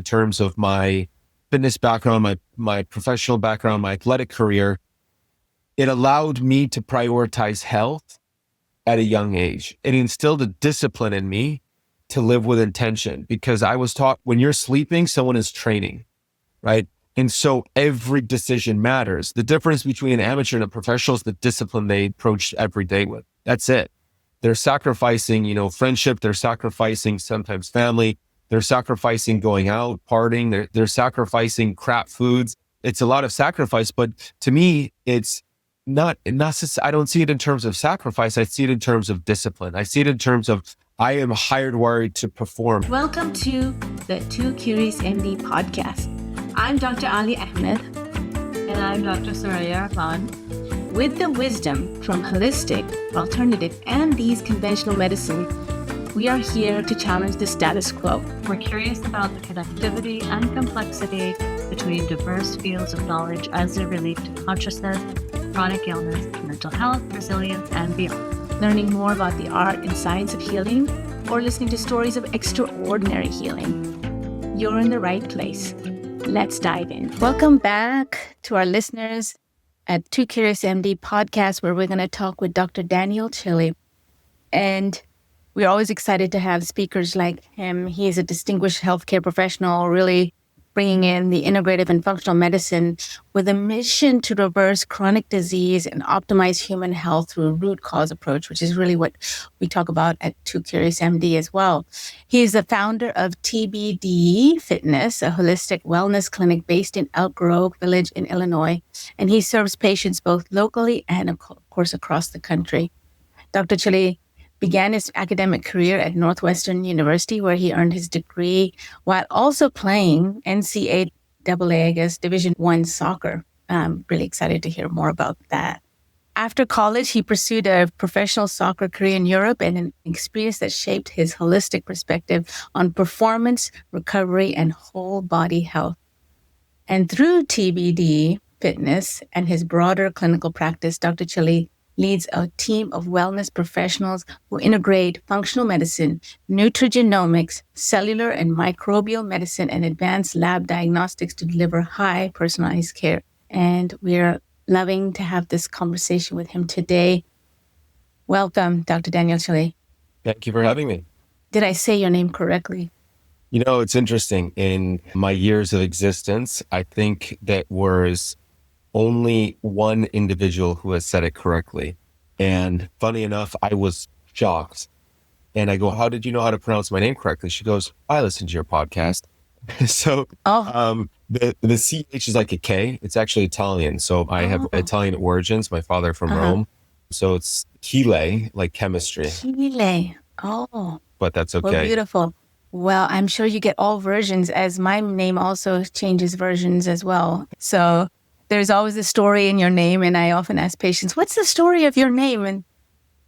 terms of my fitness background, my professional background, my athletic career, it allowed me to prioritize health at a young age. It instilled a discipline in me to live with intention, because I was taught when you're sleeping, someone is training, right? And so every decision matters. The difference between an amateur and a professional is the discipline they approach every day with. That's it. They're sacrificing, friendship. They're sacrificing sometimes family. They're sacrificing going out, partying. They're sacrificing crap foods. It's a lot of sacrifice, but to me, it's not, I don't see it in terms of sacrifice. I see it in terms of discipline. I see it in terms of I am hardwired to perform. Welcome to the Two Curious MD podcast. I'm Dr. Ali Ahmed. And I'm Dr. Soraya Rahman. With the wisdom from holistic, alternative, and these conventional medicine, we are here to challenge the status quo. We're curious about the connectivity and complexity between diverse fields of knowledge as they relate to consciousness, chronic illness, mental health, resilience, and beyond. Learning more about the art and science of healing, or listening to stories of extraordinary healing. You're in the right place. Let's dive in. Welcome back to our listeners at Two Curious MD podcast, where we're going to talk with Dr. Daniel Chille. And we're always excited to have speakers like him. He is a distinguished healthcare professional, really bringing in the integrative and functional medicine with a mission to reverse chronic disease and optimize human health through a root cause approach, which is really what we talk about at Two Curious MD as well. He is the founder of TBD Fitness, a holistic wellness clinic based in Elk Grove Village in Illinois, and he serves patients both locally and, of course, across the country. Dr. Chille began his academic career at Northwestern University, where he earned his degree while also playing NCAA, Division I soccer. I'm really excited to hear more about that. After college, he pursued a professional soccer career in Europe and an experience that shaped his holistic perspective on performance, recovery, and whole body health. And through TBD Fitness and his broader clinical practice, Dr. Chille leads a team of wellness professionals who integrate functional medicine, nutrigenomics, cellular and microbial medicine, and advanced lab diagnostics to deliver high personalized care. And we're loving to have this conversation with him today. Welcome, Dr. Daniel Chille. Thank you for having me. Did I say your name correctly? It's interesting. In my years of existence, I think that was only one individual who has said it correctly. And funny enough, I was shocked. And I go, how did you know how to pronounce my name correctly? She goes, I listened to your podcast. So the CH is like a K. It's actually Italian. So I have Italian origins. My father from Rome. So it's Chille, like chemistry. Chille. Oh. But that's okay. Well, beautiful. Well, I'm sure you get all versions, as my name also changes versions as well. So there's always a story in your name. And I often ask patients, what's the story of your name? And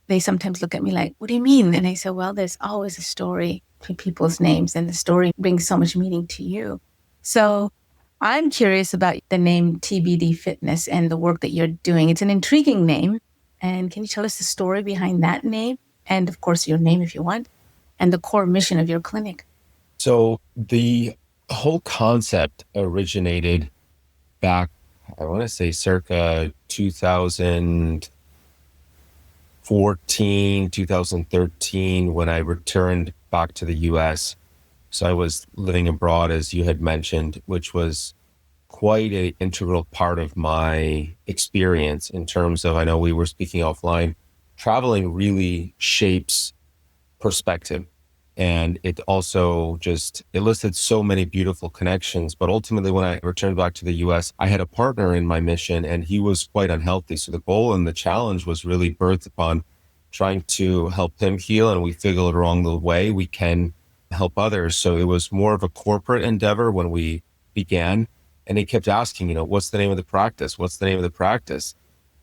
they sometimes look at me like, what do you mean? And I say, well, there's always a story to people's names, and the story brings so much meaning to you. So I'm curious about the name TBD Fitness and the work that you're doing. It's an intriguing name. And can you tell us the story behind that name? And of course, your name if you want, and the core mission of your clinic. So the whole concept originated back, I want to say circa 2014, 2013, when I returned back to the US. So I was living abroad, as you had mentioned, which was quite an integral part of my experience in terms of, I know we were speaking offline, traveling really shapes perspective. And it also just elicited so many beautiful connections. But ultimately, when I returned back to the US, I had a partner in my mission, and he was quite unhealthy. So the goal and the challenge was really birthed upon trying to help him heal. And we figured along the way, we can help others. So it was more of a corporate endeavor when we began. And he kept asking, what's the name of the practice? What's the name of the practice?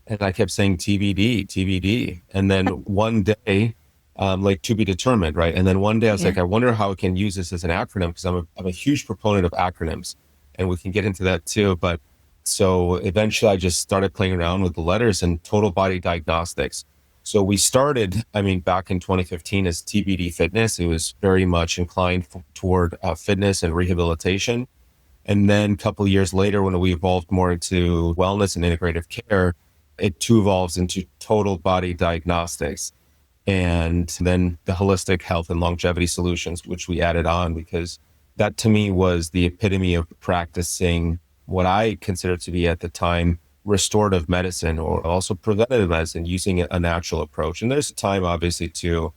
And I kept saying TBD, TBD. And then one day, like to be determined, right? And then one day I was like, I wonder how I can use this as an acronym, because I'm a huge proponent of acronyms, and we can get into that too. But so eventually I just started playing around with the letters, and Total Body Diagnostics. So we started, back in 2015 as TBD Fitness. It was very much inclined toward fitness and rehabilitation. And then a couple of years later, when we evolved more into wellness and integrative care, it too evolves into total body diagnostics. And then the holistic health and longevity solutions, which we added on, because that to me was the epitome of practicing what I considered to be at the time restorative medicine, or also preventative medicine, using a natural approach. And there's time, obviously, to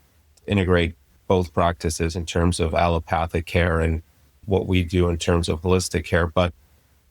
integrate both practices in terms of allopathic care and what we do in terms of holistic care. But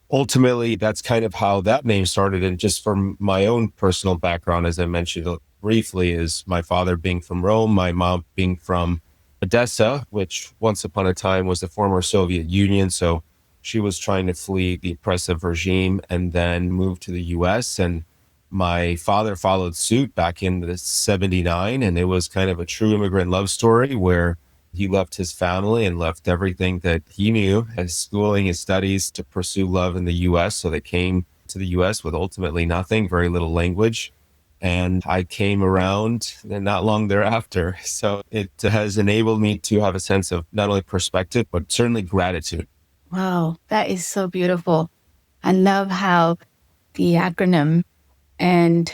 ultimately, that's kind of how that name started. And just from my own personal background, as I mentioned briefly, is my father being from Rome, my mom being from Odessa, which once upon a time was the former Soviet Union. So she was trying to flee the oppressive regime and then move to the US. And my father followed suit back in the 79. And it was kind of a true immigrant love story where he left his family and left everything that he knew, his schooling, his studies, to pursue love in the US. So they came to the US with ultimately nothing, very little language. And I came around and not long thereafter. So it has enabled me to have a sense of not only perspective, but certainly gratitude. Wow, that is so beautiful. I love how the acronym, and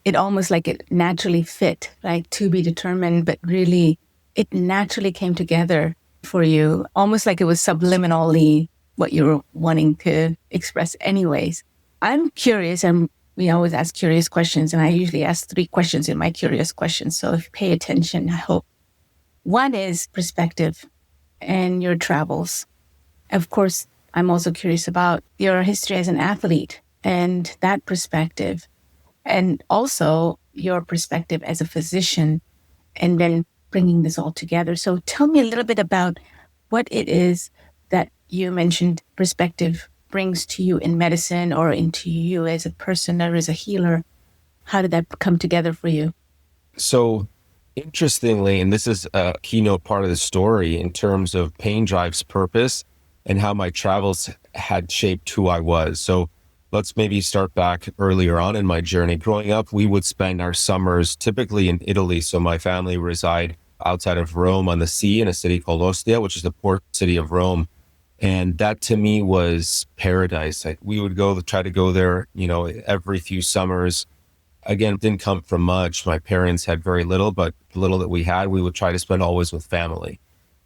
it almost like it naturally fit, right? To be determined, but really it naturally came together for you, almost like it was subliminally what you were wanting to express anyways. I'm curious, and we always ask curious questions, and I usually ask 3 questions in my curious questions. So if you pay attention, I hope. One is perspective and your travels. Of course, I'm also curious about your history as an athlete and that perspective, and also your perspective as a physician, and then bringing this all together. So tell me a little bit about what it is that you mentioned perspective brings to you in medicine, or into you as a person or as a healer. How did that come together for you? So interestingly, and this is a keynote part of the story in terms of pain drives purpose and how my travels had shaped who I was. So let's maybe start back earlier on in my journey. Growing up, we would spend our summers typically in Italy. So my family reside outside of Rome on the sea in a city called Ostia, which is the port city of Rome. And that to me was paradise. We would try to go there, every few summers. Again, it didn't come from much. My parents had very little, but the little that we had, we would try to spend always with family.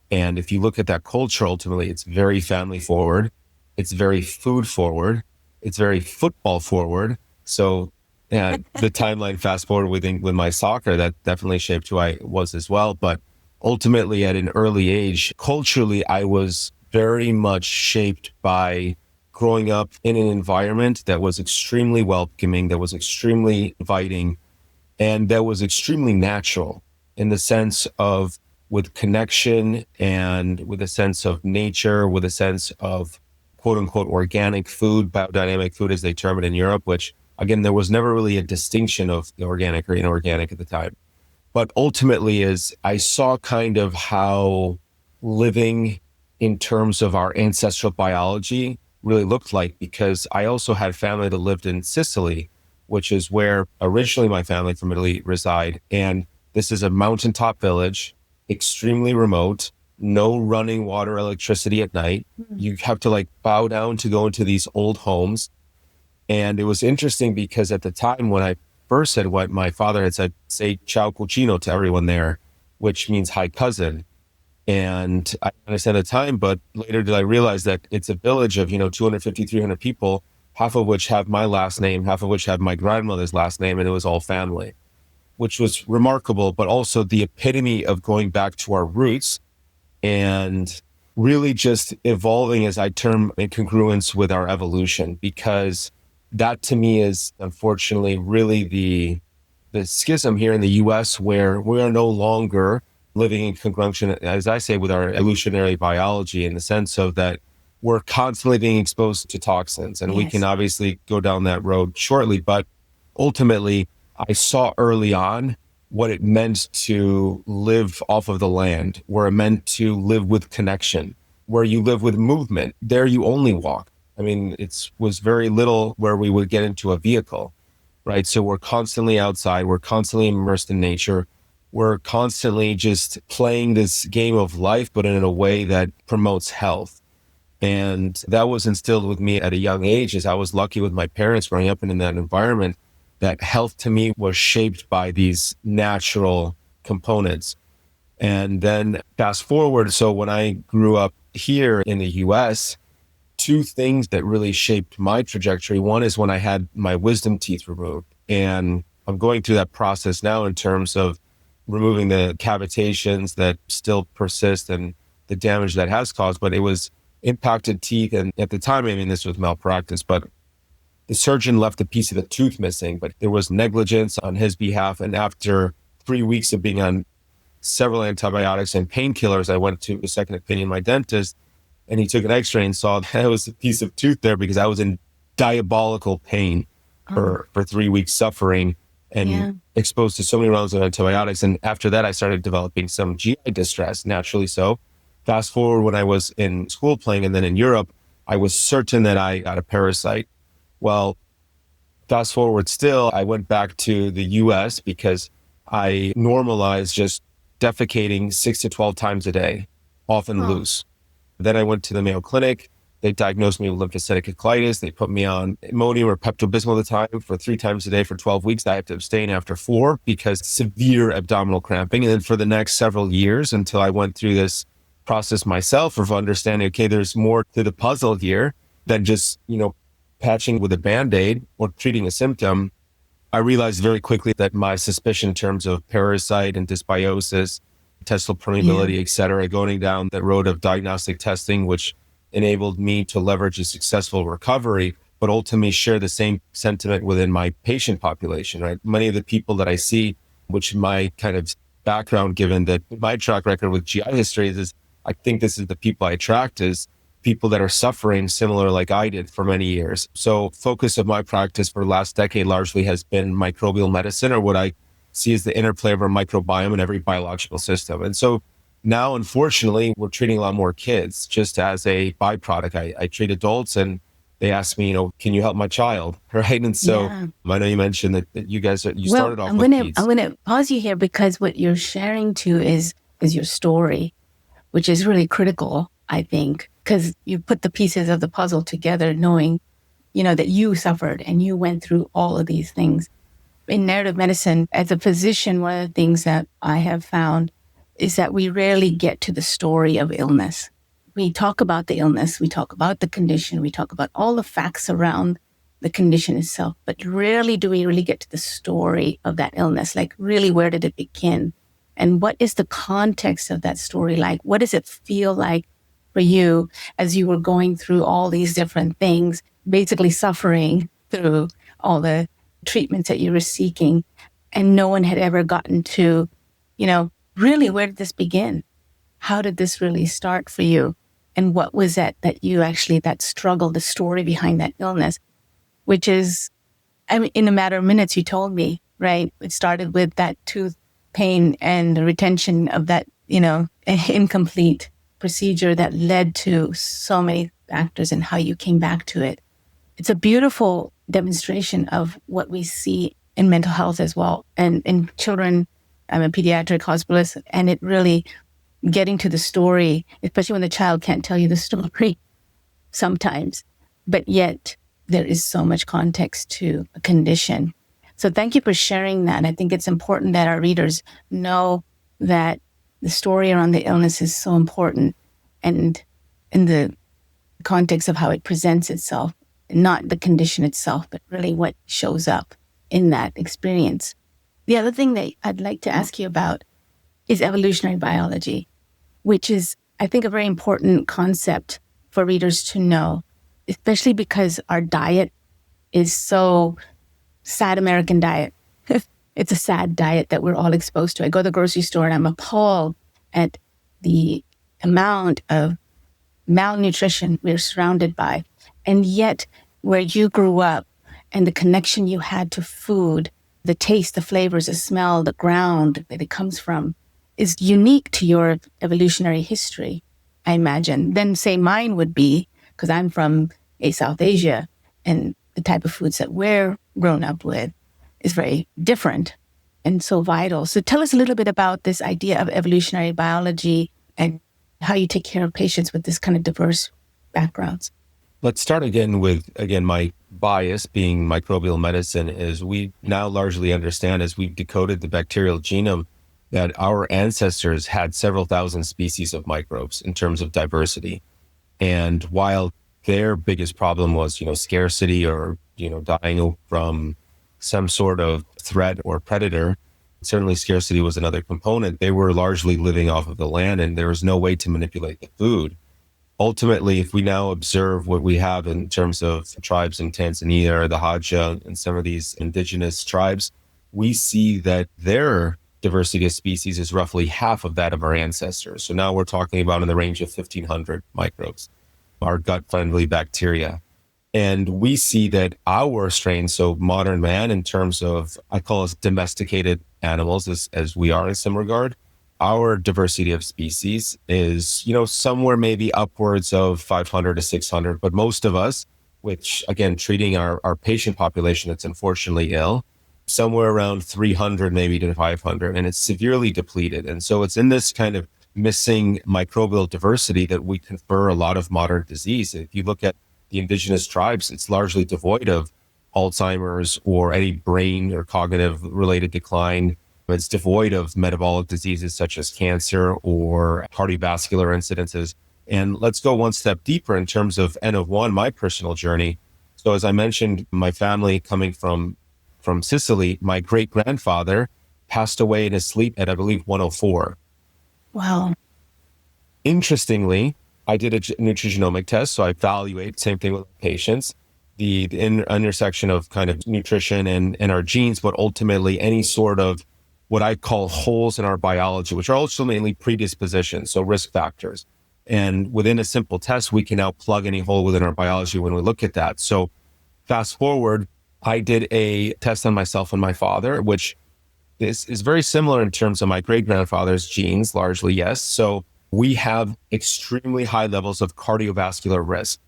And if you look at that culture, ultimately, it's very family forward. It's very food forward. It's very football forward. So the timeline fast forward with my soccer, that definitely shaped who I was as well. But ultimately, at an early age, culturally, I was very much shaped by growing up in an environment that was extremely welcoming, that was extremely inviting, and that was extremely natural in the sense of with connection and with a sense of nature, with a sense of quote unquote organic food, biodynamic food as they term it in Europe, which again, there was never really a distinction of organic or inorganic at the time. But ultimately I saw kind of how living in terms of our ancestral biology really looked like, because I also had family that lived in Sicily, which is where originally my family from Italy reside. And this is a mountaintop village, extremely remote, no running water, electricity at night. You have to bow down to go into these old homes. And it was interesting because at the time when I first said what my father had said, say ciao cugino to everyone there, which means hi cousin. And I understand at the time, but later did I realize that it's a village of, 250, 300 people, half of which have my last name, half of which have my grandmother's last name, and it was all family, which was remarkable, but also the epitome of going back to our roots and really just evolving, as I term, in congruence with our evolution, because that to me is unfortunately really the schism here in the US, where we are no longer living in congruence, as I say, with our evolutionary biology, in the sense of that we're constantly being exposed to toxins. And we can obviously go down that road shortly, but ultimately I saw early on what it meant to live off of the land, where it meant to live with connection, where you live with movement. There you only walk. It was very little where we would get into a vehicle. right? So we're constantly outside, we're constantly immersed in nature. We're constantly just playing this game of life, but in a way that promotes health. And that was instilled with me at a young age, as I was lucky with my parents growing up in that environment, that health to me was shaped by these natural components. And then fast forward, so when I grew up here in the US, two things that really shaped my trajectory. One is when I had my wisdom teeth removed. And I'm going through that process now in terms of removing the cavitations that still persist and the damage that has caused, but it was impacted teeth. And at the time, I mean, this was malpractice, but the surgeon left a piece of the tooth missing, but there was negligence on his behalf. And after 3 weeks of being on several antibiotics and painkillers, I went to a second opinion, my dentist, and he took an x-ray and saw that there was a piece of tooth there because I was in diabolical pain for 3 weeks, suffering and exposed to so many rounds of antibiotics. And after that, I started developing some GI distress, naturally so. Fast forward when I was in school playing and then in Europe, I was certain that I got a parasite. Well, fast forward still, I went back to the US because I normalized just defecating 6 to 12 times a day, often loose. Then I went to the Mayo Clinic. They diagnosed me with lymphocytic colitis. They put me on Imodium or Pepto-Bismol at the time for 3 times a day for 12 weeks. I had to abstain after 4 because severe abdominal cramping. And then for the next several years until I went through this process myself of understanding, okay, there's more to the puzzle here than just, patching with a Band-Aid or treating a symptom. I realized very quickly that my suspicion in terms of parasite and dysbiosis, intestinal permeability, et cetera, going down the road of diagnostic testing, which enabled me to leverage a successful recovery, but ultimately share the same sentiment within my patient population, right? Many of the people that I see, which my kind of background, given that my track record with GI histories is, I think this is the people I attract is people that are suffering similar like I did for many years. So focus of my practice for the last decade largely has been microbial medicine, or what I see as the interplay of our microbiome in every biological system. And so now, unfortunately, we're treating a lot more kids just as a byproduct. I treat adults and they ask me, can you help my child? Right. And so I know you mentioned that you guys, started off with peds. I'm going to pause you here because what you're sharing too is your story, which is really critical, I think, because you put the pieces of the puzzle together knowing, that you suffered and you went through all of these things. In narrative medicine, as a physician, one of the things that I have found is that we rarely get to the story of illness. We talk about the illness, we talk about the condition, we talk about all the facts around the condition itself, but rarely do we really get to the story of that illness. Like, really, where did it begin? And what is the context of that story like? What does it feel like for you as you were going through all these different things, basically suffering through all the treatments that you were seeking, and no one had ever gotten to, really, where did this begin? How did this really start for you? And what was that you actually, that struggle, the story behind that illness, which is, in a matter of minutes, you told me, right? It started with that tooth pain and the retention of that, incomplete procedure that led to so many factors and how you came back to it. It's a beautiful demonstration of what we see in mental health as well. And in children, I'm a pediatric hospitalist, and it really getting to the story, especially when the child can't tell you the story sometimes, but yet there is so much context to a condition. So thank you for sharing that. I think it's important that our readers know that the story around the illness is so important, and in the context of how it presents itself, not the condition itself, but really what shows up in that experience. The other thing that I'd like to ask you about is evolutionary biology, which is, I think, a very important concept for readers to know, especially because our diet is so sad American diet. It's a sad diet that we're all exposed to. I go to the grocery store and I'm appalled at the amount of malnutrition we're surrounded by. And yet, where you grew up and the connection you had to food, the taste, the flavors, the smell, the ground that it comes from is unique to your evolutionary history, I imagine. Then say mine would be, because I'm from South Asia and the type of foods that we're grown up with. is very different and so vital. So tell us a little bit about this idea of evolutionary biology and how you take care of patients with this kind of diverse backgrounds. Let's start again with, my bias being microbial medicine is we now largely understand as we've decoded the bacterial genome that our ancestors had several thousand species of microbes in terms of diversity. And while their biggest problem was, scarcity or, dying from some sort of threat or predator, certainly scarcity was another component. They were largely living off of the land and there was no way to manipulate the food. Ultimately, if we now observe what we have in terms of tribes in Tanzania or the Hadja and some of these indigenous tribes, we see that their diversity of species is roughly half of that of our ancestors. So now we're talking about in the range of 1,500 microbes, our gut-friendly bacteria. And we see that our strain, so modern man in terms of, I call us domesticated animals as we are in some regard, our diversity of species is, somewhere maybe upwards of 500 to 600. But most of us, which again, treating our patient population that's unfortunately ill, somewhere around 300 maybe to 500, and it's severely depleted. And so it's in this kind of missing microbial diversity that we confer a lot of modern disease. If you look at the indigenous tribes, it's largely devoid of Alzheimer's or any brain or cognitive related decline. It's devoid of metabolic diseases such as cancer or cardiovascular incidences. And let's go one step deeper in terms of N of one, my personal journey. So as I mentioned, my family coming from Sicily, my great-grandfather passed away in his sleep at, I believe, 104. Wow. Interestingly, I did a nutrigenomic test, so I evaluate, same thing with patients, the intersection of kind of nutrition and our genes, but ultimately any sort of what I call holes in our biology, which are ultimately predispositions, so risk factors. And within a simple test, we can now plug any hole within our biology when we look at that. So fast forward, I did a test on myself and my father, which is very similar in terms of my great-grandfather's genes, largely, yes. So we have extremely high levels of cardiovascular risk.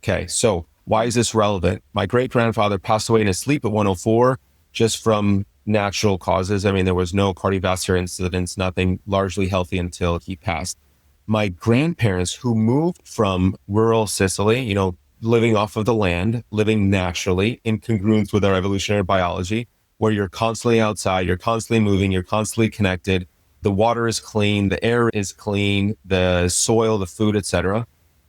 Okay, so why is this relevant? My great-grandfather passed away in his sleep at 104 just from natural causes. I mean, there was no cardiovascular incidents, nothing, largely healthy until he passed. My grandparents who moved from rural Sicily, living off of the land, living naturally in congruence with our evolutionary biology, where you're constantly outside, you're constantly moving, you're constantly connected. The water is clean, the air is clean, the soil, the food, etc.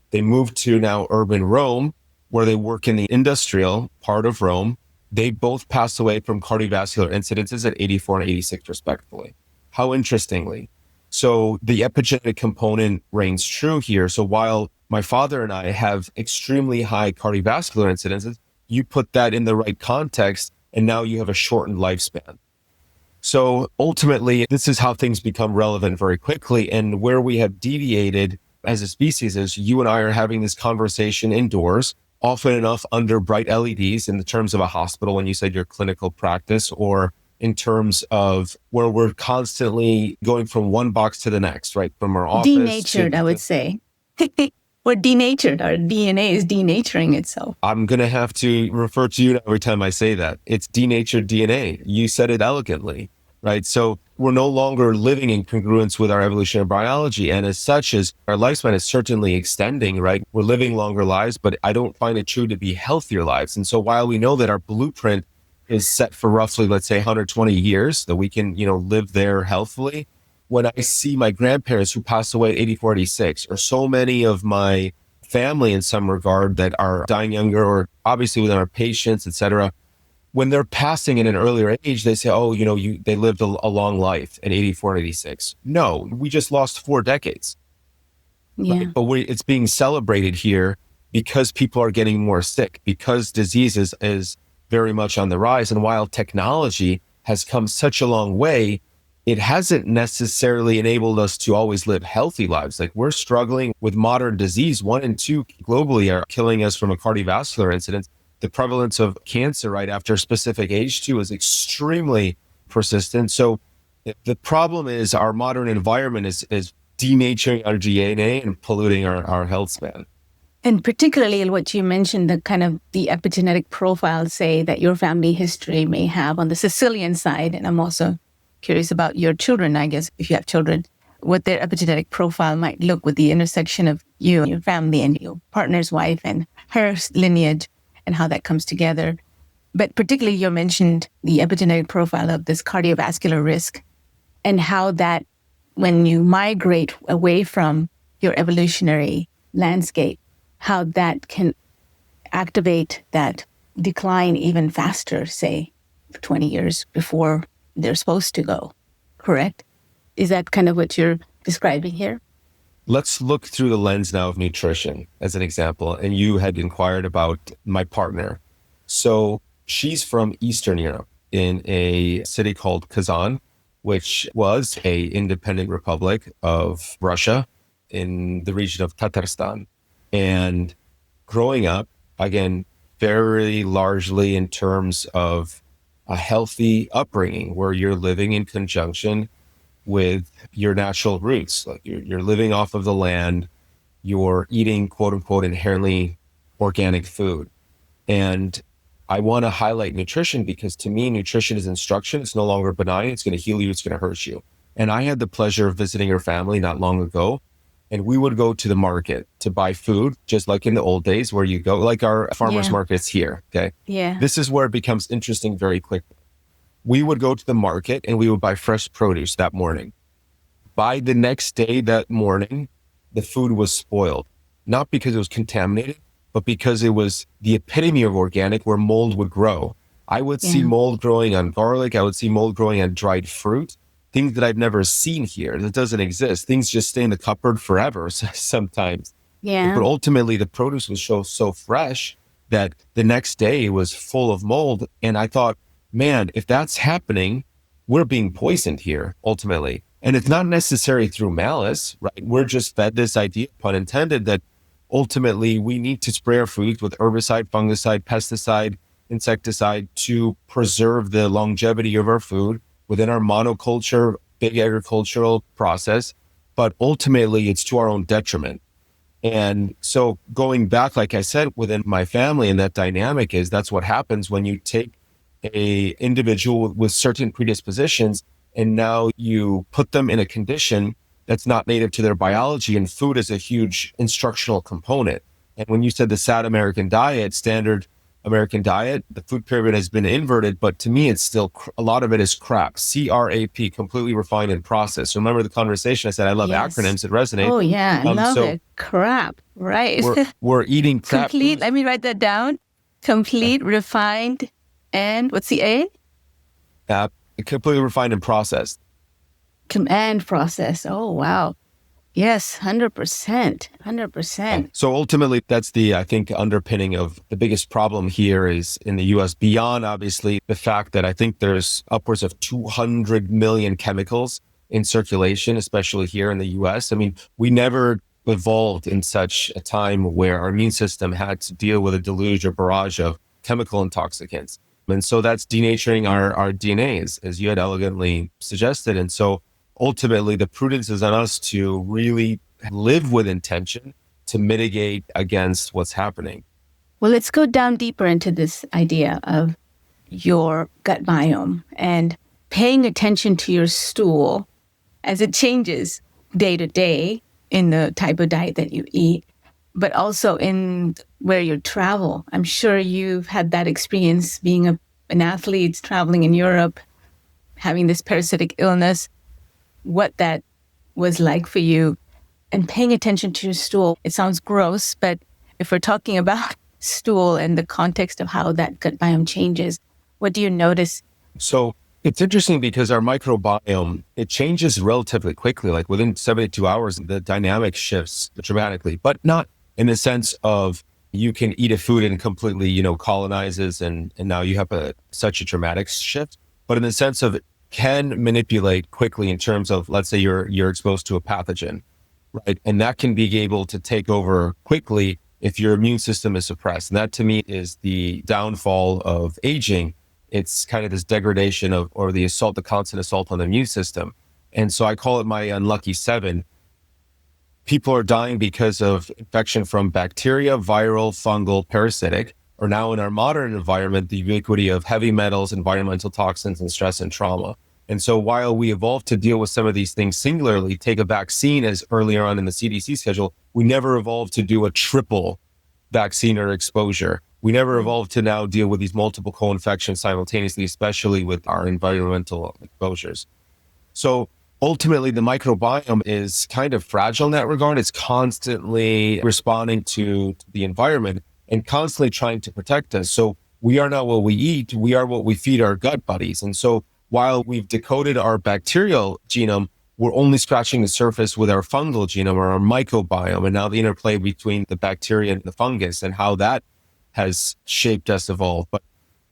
They moved to now urban Rome, where they work in the industrial part of Rome. They both passed away from cardiovascular incidences at 84 and 86 respectively. How interestingly. So the epigenetic component reigns true here. So while my father and I have extremely high cardiovascular incidences, you put that in the right context, and now you have a shortened lifespan. So ultimately, this is how things become relevant very quickly. And where we have deviated as a species is you and I are having this conversation indoors, often enough under bright LEDs in the terms of a hospital when you said your clinical practice, or in terms of where we're constantly going from one box to the next, right? From our office. Denatured, I would say. We're denatured. Our DNA is denaturing itself. I'm going to have to refer to you every time I say that. It's denatured DNA. You said it elegantly, right? So we're no longer living in congruence with our evolutionary biology. And as such, as our lifespan is certainly extending, right? We're living longer lives, but I don't find it true to be healthier lives. And so while we know that our blueprint is set for roughly, let's say 120 years, that we can, live there healthfully, when I see my grandparents who passed away at 84, 86, or so many of my family in some regard that are dying younger, or obviously within our patients, et cetera, when they're passing at an earlier age, they say, oh, they lived a long life at 84 and 86. No, we just lost 4 decades. Yeah. Right? But it's being celebrated here because people are getting more sick, because disease is very much on the rise. And while technology has come such a long way, it hasn't necessarily enabled us to always live healthy lives. Like we're struggling with modern disease. 1 in 2 globally are killing us from a cardiovascular incident. The prevalence of cancer right after a specific age too is extremely persistent. So the problem is our modern environment is denaturing our DNA and polluting our health span. And particularly what you mentioned, the kind of the epigenetic profile, say, that your family history may have on the Sicilian side. And I'm also curious about your children, I guess, if you have children, what their epigenetic profile might look with the intersection of you and your family and your partner's wife and her lineage and how that comes together. But particularly you mentioned the epigenetic profile of this cardiovascular risk and how that when you migrate away from your evolutionary landscape, how that can activate that decline even faster, say 20 years before they're supposed to go, correct? Is that kind of what you're describing here? Let's look through the lens now of nutrition as an example. And you had inquired about my partner. So she's from Eastern Europe in a city called Kazan, which was a independent republic of Russia in the region of Tatarstan. And growing up, again, very largely in terms of a healthy upbringing where you're living in conjunction with your natural roots. Like you're living off of the land, you're eating quote unquote inherently organic food. And I want to highlight nutrition because to me, nutrition is instruction. It's no longer benign. It's going to heal you. It's going to hurt you. And I had the pleasure of visiting her family not long ago. And we would go to the market to buy food, just like in the old days where you go, like our farmers markets here. Okay. Yeah. This is where it becomes interesting very quickly. We would go to the market and we would buy fresh produce that morning. By the next day, that morning, the food was spoiled, not because it was contaminated, but because it was the epitome of organic where mold would grow. I would see mold growing on garlic. I would see mold growing on dried fruit, things that I've never seen here that doesn't exist. Things just stay in the cupboard forever sometimes. Yeah. But ultimately, the produce was so fresh that the next day it was full of mold. And I thought, man, if that's happening, we're being poisoned here ultimately. And it's not necessary through malice, right? We're just fed this idea, pun intended, that ultimately we need to spray our foods with herbicide, fungicide, pesticide, insecticide to preserve the longevity of our food within our monoculture, big agricultural process. But ultimately it's to our own detriment. And so going back, like I said, within my family and that dynamic is that's what happens when you take a individual with certain predispositions and now you put them in a condition that's not native to their biology, and food is a huge instructional component. And when you said the sad American diet, standard American diet, the food pyramid has been inverted, but to me, it's still, a lot of it is crap. CRAP, completely refined and processed. Remember the conversation I said, I love acronyms that resonate. Oh yeah, I love it. Crap, right. We're eating crap. Complete, let me write that down. Complete, refined, and what's the A? Completely refined and processed. And processed. Oh, wow. Yes, 100%. 100%. So ultimately, that's the, I think, underpinning of the biggest problem here is in the US, beyond obviously the fact that I think there's upwards of 200 million chemicals in circulation, especially here in the US. I mean, we never evolved in such a time where our immune system had to deal with a deluge or barrage of chemical intoxicants. And so that's denaturing our DNA, as you had elegantly suggested. And so ultimately, the prudence is on us to really live with intention to mitigate against what's happening. Well, let's go down deeper into this idea of your gut biome and paying attention to your stool as it changes day to day in the type of diet that you eat, but also in where you travel. I'm sure you've had that experience being an athlete, traveling in Europe, having this parasitic illness, what that was like for you, and paying attention to your stool. It sounds gross, but if we're talking about stool and the context of how that gut biome changes, what do you notice? So it's interesting because our microbiome, it changes relatively quickly. Like within 72 hours, the dynamic shifts dramatically, but not in the sense of you can eat a food and completely, colonizes and now you have such a dramatic shift, but in the sense of it can manipulate quickly in terms of, let's say you're exposed to a pathogen, right? And that can be able to take over quickly if your immune system is suppressed. And that to me is the downfall of aging. It's kind of this degradation or the constant assault on the immune system. And so I call it my unlucky 7. people are dying because of infection from bacteria, viral, fungal, parasitic, or now in our modern environment, the ubiquity of heavy metals, environmental toxins, and stress and trauma. And so while we evolved to deal with some of these things singularly, take a vaccine as earlier on in the CDC schedule, we never evolved to do a triple vaccine or exposure. We never evolved to now deal with these multiple co-infections simultaneously, especially with our environmental exposures. So ultimately, the microbiome is kind of fragile in that regard. It's constantly responding to the environment and constantly trying to protect us. So we are not what we eat, we are what we feed our gut buddies. And so while we've decoded our bacterial genome, we're only scratching the surface with our fungal genome or our microbiome, and now the interplay between the bacteria and the fungus and how that has shaped us evolve. But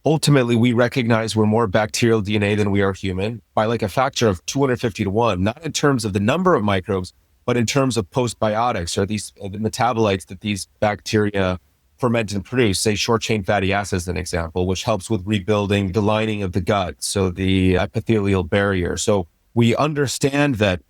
ultimately, we recognize we're more bacterial DNA than we are human by like a factor of 250 to 1, not in terms of the number of microbes, but in terms of postbiotics or these the metabolites that these bacteria ferment and produce, say short-chain fatty acids, as an example, which helps with rebuilding the lining of the gut, so the epithelial barrier. So we understand that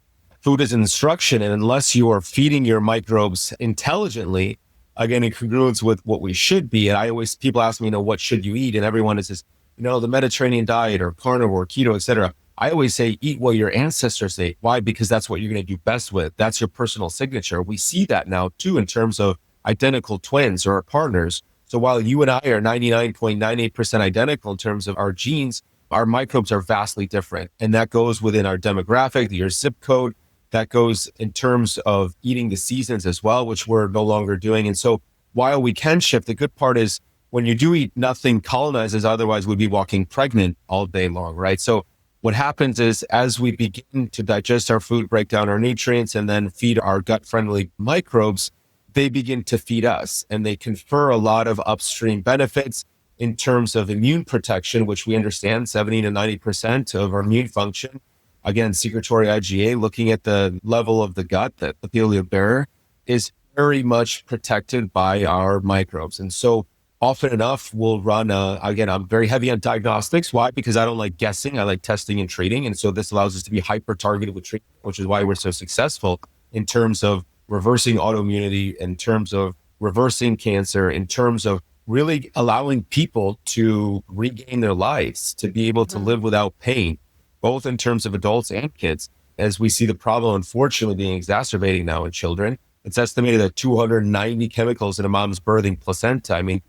food is instruction, and unless you are feeding your microbes intelligently, again, in congruence with what we should be. And people ask me, what should you eat? And everyone is just, the Mediterranean diet or carnivore, keto, etc. I always say, eat what your ancestors ate. Why? Because that's what you're going to do best with. That's your personal signature. We see that now too, in terms of identical twins or partners. So while you and I are 99.98% identical in terms of our genes, our microbes are vastly different. And that goes within our demographic, your zip code. That goes in terms of eating the seasons as well, which we're no longer doing. And so while we can shift, the good part is when you do eat, nothing colonizes, otherwise we'd be walking pregnant all day long, right? So what happens is as we begin to digest our food, break down our nutrients, and then feed our gut-friendly microbes, they begin to feed us, and they confer a lot of upstream benefits in terms of immune protection, which we understand 70 to 90% of our immune function. Again, secretory IgA, looking at the level of the gut, the epithelial barrier, is very much protected by our microbes. And so often enough, we'll run, again, I'm very heavy on diagnostics. Why? Because I don't like guessing. I like testing and treating. And so this allows us to be hyper-targeted with treatment, which is why we're so successful in terms of reversing autoimmunity, in terms of reversing cancer, in terms of really allowing people to regain their lives, to be able to live without pain, both in terms of adults and kids, as we see the problem, unfortunately, being exacerbating now in children. It's estimated that 290 chemicals in a mom's birthing placenta. I mean,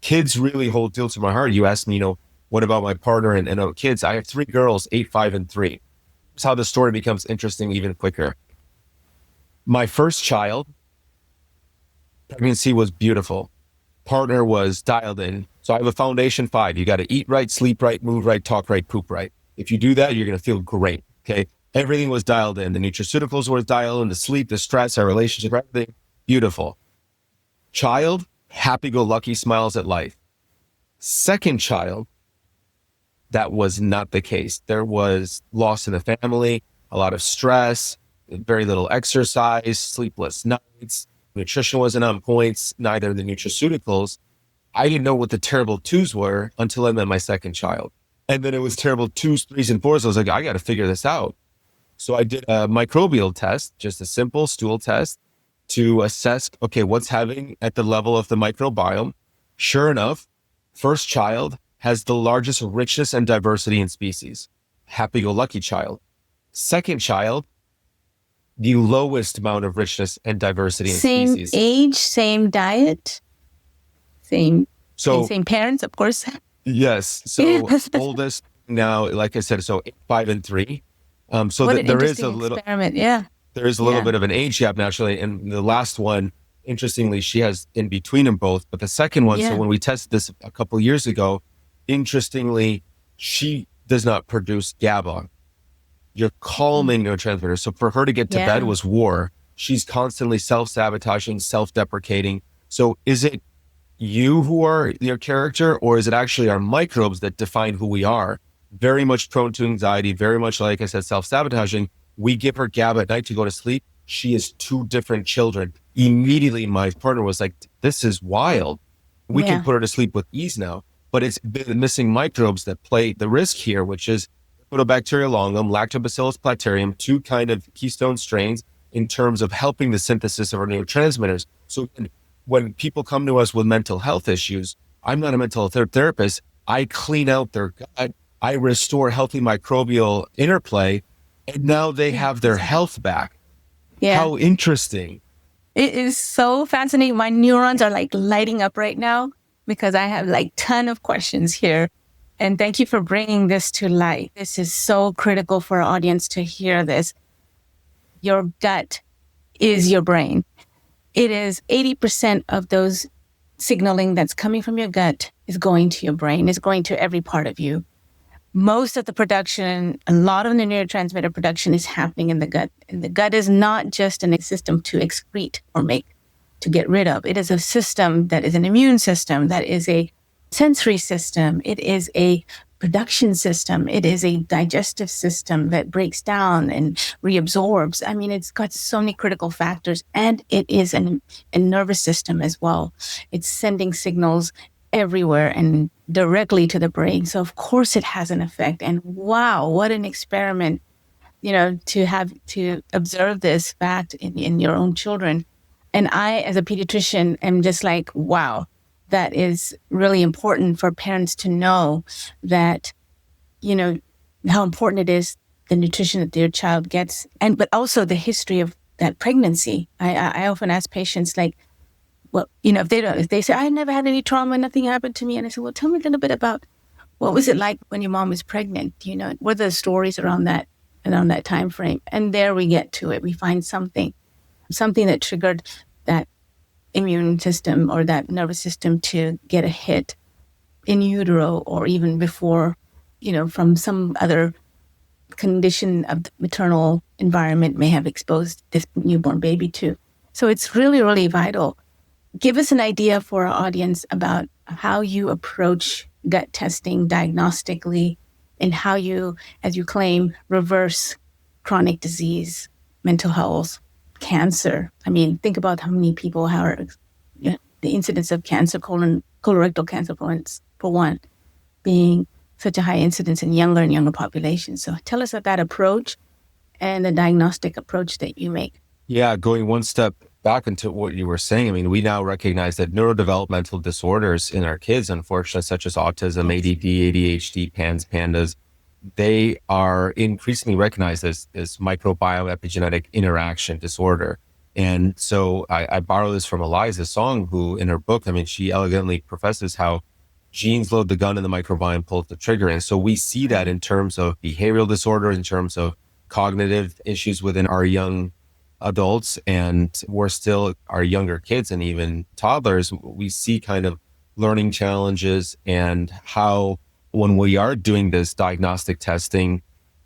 kids really hold dear to my heart. You asked me, what about my partner and kids? I have 3 girls, 8, 5, and 3. That's how the story becomes interesting even quicker. My first child, pregnancy was beautiful. Partner was dialed in. So I have a foundation 5. You got to eat right, sleep right, move right, talk right, poop right. If you do that, you're going to feel great. Okay. Everything was dialed in. The nutraceuticals were dialed in, the sleep, the stress, our relationship, everything. Beautiful. Child, happy-go-lucky, smiles at life. Second child, that was not the case. There was loss in the family, a lot of stress, very little exercise, sleepless nights. Nutrition wasn't on points, neither the nutraceuticals. I didn't know what the terrible 2s were until I met my second child. And then it was terrible 2s, 3s, and 4s. I was like, I got to figure this out. So I did a microbial test, just a simple stool test to assess, okay, what's happening at the level of the microbiome. Sure enough, first child has the largest richness and diversity in species. Happy-go-lucky child. Second child, the lowest amount of richness and diversity in species. Same age, same diet, same parents, of course. Yes. So oldest now, like I said, so 8, 5, and 3. So what there is a little experiment. Yeah. There is a little bit of an age gap naturally. And the last one, interestingly, she has in between them both. But the second one, so when we tested this a couple of years ago, interestingly, she does not produce GABA, your calming neurotransmitter. So for her to get to bed was war. She's constantly self-sabotaging, self-deprecating. So is it you who are your character, or is it actually our microbes that define who we are? Very much prone to anxiety, very much, like I said, self-sabotaging. We give her GABA at night to go to sleep. She is 2 different children. Immediately, my partner was like, this is wild. We can put her to sleep with ease now, but it's the missing microbes that play the risk here, which is Bifidobacterium longum, Lactobacillus platyrium, 2 kind of keystone strains, in terms of helping the synthesis of our neurotransmitters. So when people come to us with mental health issues, I'm not a mental health therapist. I clean out their gut. I restore healthy microbial interplay, and now they have their health back. Yeah. How interesting. It is so fascinating. My neurons are like lighting up right now because I have like ton of questions here. And thank you for bringing this to light. This is so critical for our audience to hear this. Your gut is your brain. It is 80% of those signaling that's coming from your gut is going to your brain, is going to every part of you. Most of the production, a lot of the neurotransmitter production is happening in the gut. And the gut is not just a system to excrete or make, to get rid of. It is a system that is an immune system, that is a sensory system. It is a production system. It is a digestive system that breaks down and reabsorbs. I mean, it's got so many critical factors, and it is a nervous system as well. It's sending signals everywhere and directly to the brain. So of course it has an effect. And wow, what an experiment, to observe this fact in your own children. And I, as a pediatrician, am just like, wow, that is really important for parents to know that, how important it is, the nutrition that their child gets, but also the history of that pregnancy. I often ask patients, like, well, if they say, I never had any trauma, nothing happened to me. And I say, well, tell me a little bit about what was it like when your mom was pregnant? What are the stories around that time frame? And there we get to it. We find something that triggered that immune system or that nervous system to get a hit in utero, or even before, from some other condition of the maternal environment may have exposed this newborn baby to. So it's really, really vital. Give us an idea for our audience about how you approach gut testing diagnostically, and how you, as you claim, reverse chronic disease, mental health, cancer. I mean, think about how many people the incidence of cancer, colorectal cancer, for one, being such a high incidence in younger and younger populations. So tell us about that approach and the diagnostic approach that you make. Yeah, going one step back into what you were saying, I mean, we now recognize that neurodevelopmental disorders in our kids, unfortunately, such as autism, ADD, ADHD, PANDAS, they are increasingly recognized as microbiome epigenetic interaction disorder. And so I borrow this from Eliza Song, who in her book, I mean, she elegantly professes how genes load the gun and the microbiome pulls the trigger. And so we see that in terms of behavioral disorders, in terms of cognitive issues within our young adults, and we're still our younger kids and even toddlers. We see kind of learning challenges, and how when we are doing this diagnostic testing,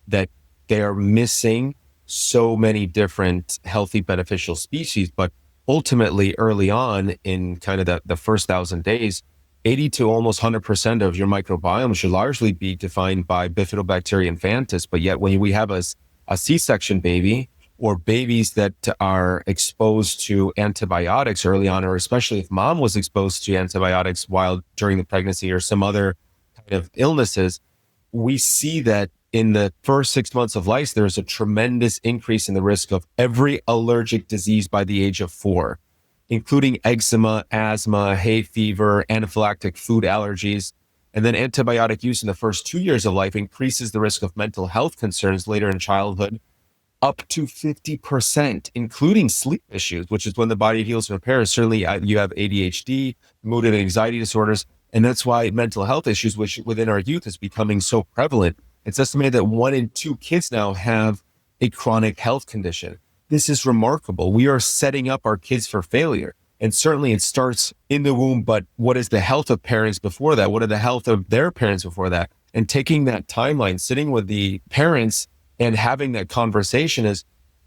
that they're missing so many different healthy beneficial species. But ultimately, early on in kind of the first 1,000 days, 80 to almost 100% of your microbiome should largely be defined by Bifidobacteria infantis. But yet when we have a C-section baby, or babies that are exposed to antibiotics early on, or especially if mom was exposed to antibiotics while during the pregnancy or some other kind of illnesses, we see that in the first 6 months of life, there's a tremendous increase in the risk of every allergic disease by the age of 4, including eczema, asthma, hay fever, anaphylactic food allergies. And then antibiotic use in the first 2 years of life increases the risk of mental health concerns later in childhood up to 50%, including sleep issues, which is when the body heals and repairs. Certainly you have ADHD, mood and anxiety disorders. And that's why mental health issues, which within our youth is becoming so prevalent. It's estimated that 1 in 2 kids now have a chronic health condition. This is remarkable. We are setting up our kids for failure. And certainly it starts in the womb, but what is the health of parents before that? What are the health of their parents before that? And taking that timeline, sitting with the parents and having that conversation,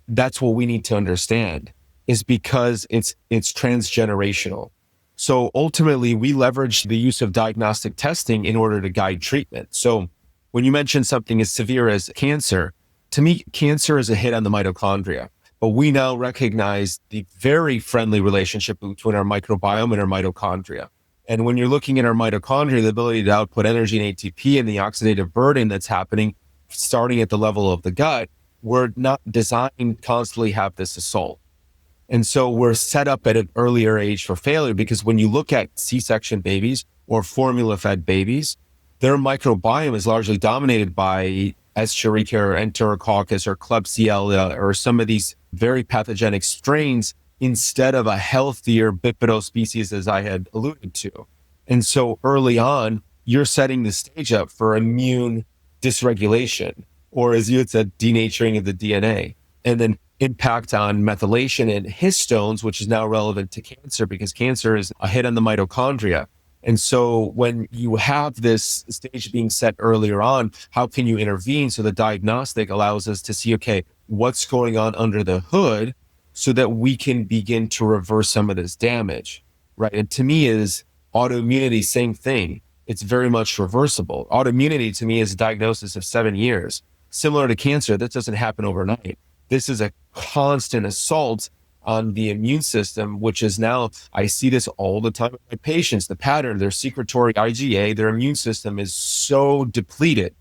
that's what we need to understand, is because it's transgenerational. So ultimately, we leverage the use of diagnostic testing in order to guide treatment. So when you mention something as severe as cancer, to me, cancer is a hit on the mitochondria. But we now recognize the very friendly relationship between our microbiome and our mitochondria. And when you're looking at our mitochondria, the ability to output energy and ATP and the oxidative burden that's happening starting at the level of the gut, we're not designed to constantly have this assault. And so we're set up at an earlier age for failure, because when you look at C-section babies or formula-fed babies, their microbiome is largely dominated by Escherichia or Enterococcus or Klebsiella or some of these very pathogenic strains, instead of a healthier bifido species, as I had alluded to. And so early on, you're setting the stage up for immune dysregulation, or as you had said, denaturing of the DNA, and then impact on methylation and histones, which is now relevant to cancer because cancer is a hit on the mitochondria. And so when you have this stage being set earlier on, how can you intervene? So the diagnostic allows us to see, okay, what's going on under the hood so that we can begin to reverse some of this damage, right? And to me is autoimmunity, same thing. It's very much reversible. Autoimmunity to me is a diagnosis of 7 years. Similar to cancer, that doesn't happen overnight. This is a constant assault on the immune system, which is now, I see this all the time with my patients, the pattern, their secretory IgA, their immune system is so depleted.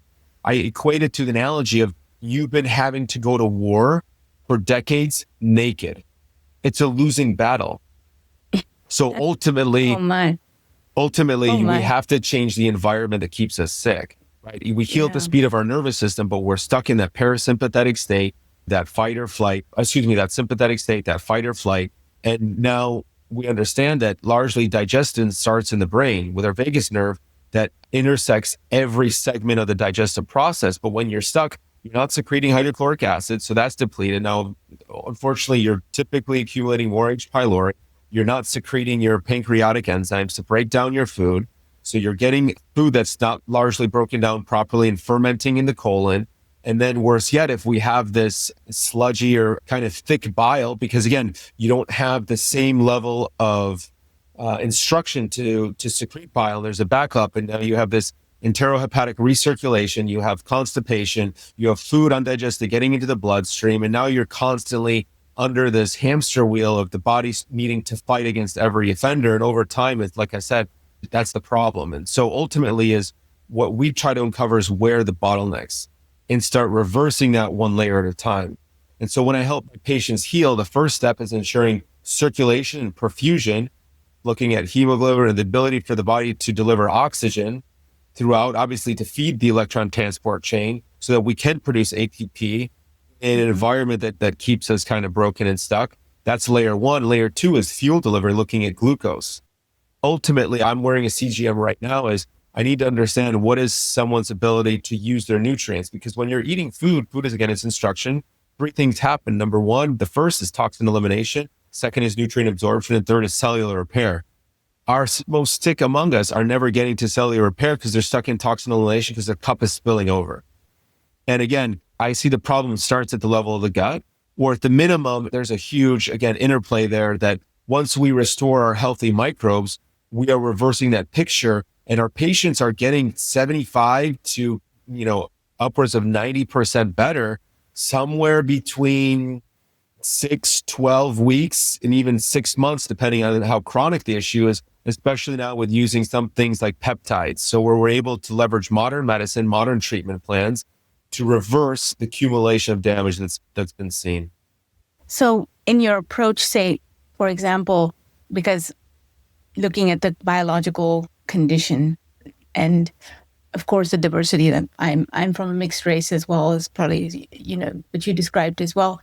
I equate it to the analogy of you've been having to go to war for decades naked. It's a losing battle. So ultimately, we have to change the environment that keeps us sick, right? We heal at the speed of our nervous system, but we're stuck in that parasympathetic state, that sympathetic state, that fight or flight. And now we understand that largely digestion starts in the brain with our vagus nerve that intersects every segment of the digestive process. But when you're stuck, you're not secreting hydrochloric acid, so that's depleted. Now, unfortunately, you're typically accumulating more H. pylori. You're not secreting your pancreatic enzymes to break down your food. So you're getting food that's not largely broken down properly and fermenting in the colon. And then worse yet, if we have this sludgy or kind of thick bile, because again, you don't have the same level of instruction to secrete bile, there's a backup, and now you have this enterohepatic recirculation, you have constipation, you have food undigested getting into the bloodstream, and now you're constantly under this hamster wheel of the body needing to fight against every offender. And over time, it's like I said, that's the problem. And so ultimately is what we try to uncover is where the bottlenecks and start reversing that one layer at a time. And so when I help my patients heal, the first step is ensuring circulation and perfusion, looking at hemoglobin and the ability for the body to deliver oxygen throughout, obviously to feed the electron transport chain so that we can produce ATP in an environment that keeps us kind of broken and stuck. That's layer one. Layer two is fuel delivery, looking at glucose. Ultimately, I'm wearing a CGM right now is I need to understand what is someone's ability to use their nutrients, because when you're eating food is, again, it's instruction. 3 things happen. Number one, the first is toxin elimination. Second is nutrient absorption. And third is cellular repair. Our most sick among us are never getting to cellular repair because they're stuck in toxin elimination because their cup is spilling over. And again, I see the problem starts at the level of the gut, or at the minimum, there's a huge, again, interplay there that once we restore our healthy microbes, we are reversing that picture. And our patients are getting 75 to, upwards of 90% better, somewhere between 6, 12 weeks, and even 6 months, depending on how chronic the issue is, especially now with using some things like peptides. So where we're able to leverage modern medicine, modern treatment plans to reverse the accumulation of damage that's been seen. So in your approach, say, for example, because looking at the biological condition and of course the diversity that I'm from a mixed race as well as probably, what you described as well.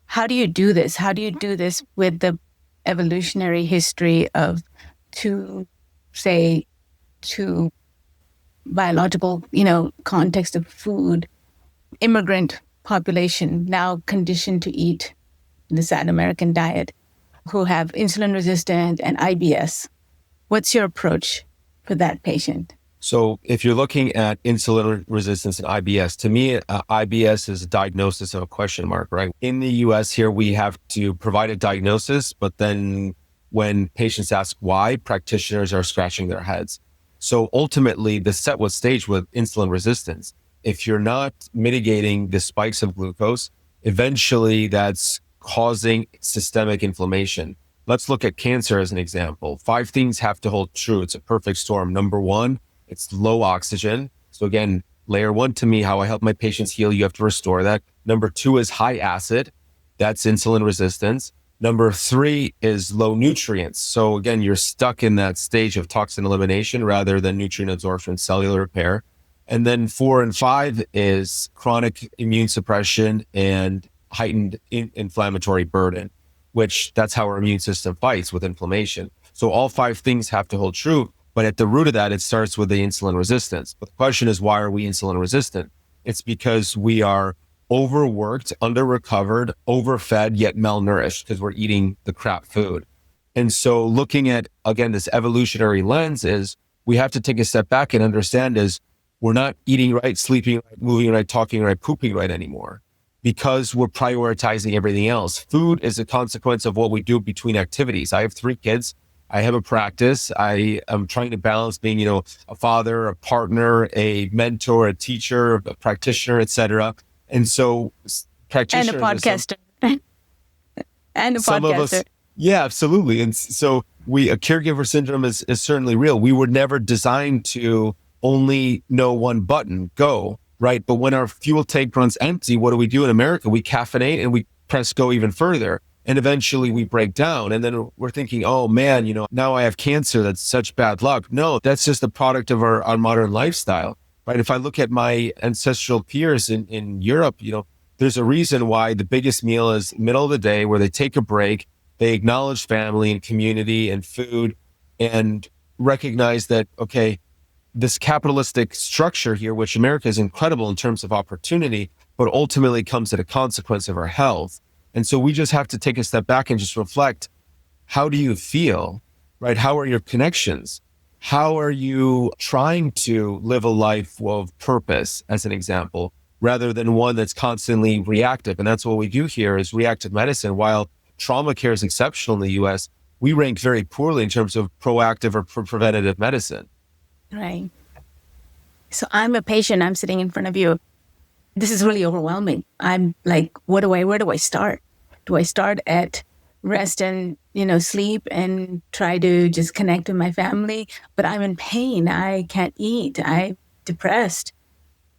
How do you do this? How do you do this with the evolutionary history of two biological, context of food, immigrant population now conditioned to eat the sad American diet, who have insulin resistant and IBS? What's your approach for that patient? So if you're looking at insulin resistance and IBS, to me, IBS is a diagnosis of a question mark, right? In the US here, we have to provide a diagnosis, but then when patients ask why, practitioners are scratching their heads. So ultimately, the set was staged with insulin resistance. If you're not mitigating the spikes of glucose, eventually that's causing systemic inflammation. Let's look at cancer as an example. 5 things have to hold true. It's a perfect storm. Number one, it's low oxygen. So again, Layer one, to me, how I help my patients heal, you have to restore that. Number two is high acid. That's insulin resistance. Number three is low nutrients. So again, you're stuck in that stage of toxin elimination rather than nutrient absorption, cellular repair. And then 4 and 5 is chronic immune suppression and heightened inflammatory burden, which that's how our immune system fights with inflammation. So all 5 things have to hold true. But at the root of that, it starts with the insulin resistance. But the question is, why are we insulin resistant? It's because we are overworked, under-recovered, overfed, yet malnourished because we're eating the crap food. And so looking at, again, this evolutionary lens is we have to take a step back and understand is we're not eating right, sleeping right, moving right, talking right, pooping right anymore because we're prioritizing everything else. Food is a consequence of what we do between activities. I have 3 kids. I have a practice. I am trying to balance being, a father, a partner, a mentor, a teacher, a practitioner, etc. And so practitioners... And a podcaster. And a some podcaster. Of us, yeah, absolutely. And so a caregiver syndrome is certainly real. We were never designed to only know one button, go, right? But when our fuel tank runs empty, what do we do in America? We caffeinate and we press go even further. And eventually we break down. And then we're thinking, oh man, now I have cancer. That's such bad luck. No, that's just a product of our modern lifestyle, right? If I look at my ancestral peers in Europe, there's a reason why the biggest meal is middle of the day where they take a break, they acknowledge family and community and food and recognize that, okay, this capitalistic structure here, which America is incredible in terms of opportunity, but ultimately comes at a consequence of our health. And so we just have to take a step back and just reflect, how do you feel, right? How are your connections? How are you trying to live a life of purpose, as an example, rather than one that's constantly reactive? And that's what we do here is reactive medicine. While trauma care is exceptional in the US, we rank very poorly in terms of proactive or preventative medicine. Right. So I'm a patient, I'm sitting in front of you. This is really overwhelming. I'm like, where do I start? Do I start at rest and, sleep and try to just connect with my family? But I'm in pain. I can't eat. I'm depressed.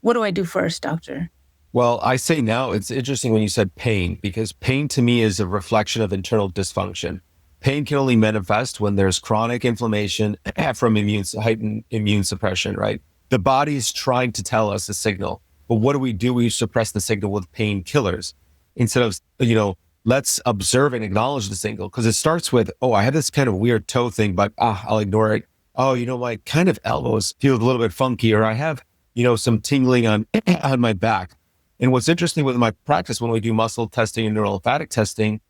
What do I do first, doctor? Well, I say now, it's interesting when you said pain, because pain to me is a reflection of internal dysfunction. Pain can only manifest when there's chronic inflammation from heightened immune suppression, right? The body is trying to tell us a signal. But what do? We suppress the signal with painkillers instead of, let's observe and acknowledge the signal. Because it starts with, I have this kind of weird toe thing, but I'll ignore it. Oh, my kind of elbows feel a little bit funky, or I have, some tingling on my back. And what's interesting with my practice, when we do muscle testing and neurolymphatic testing,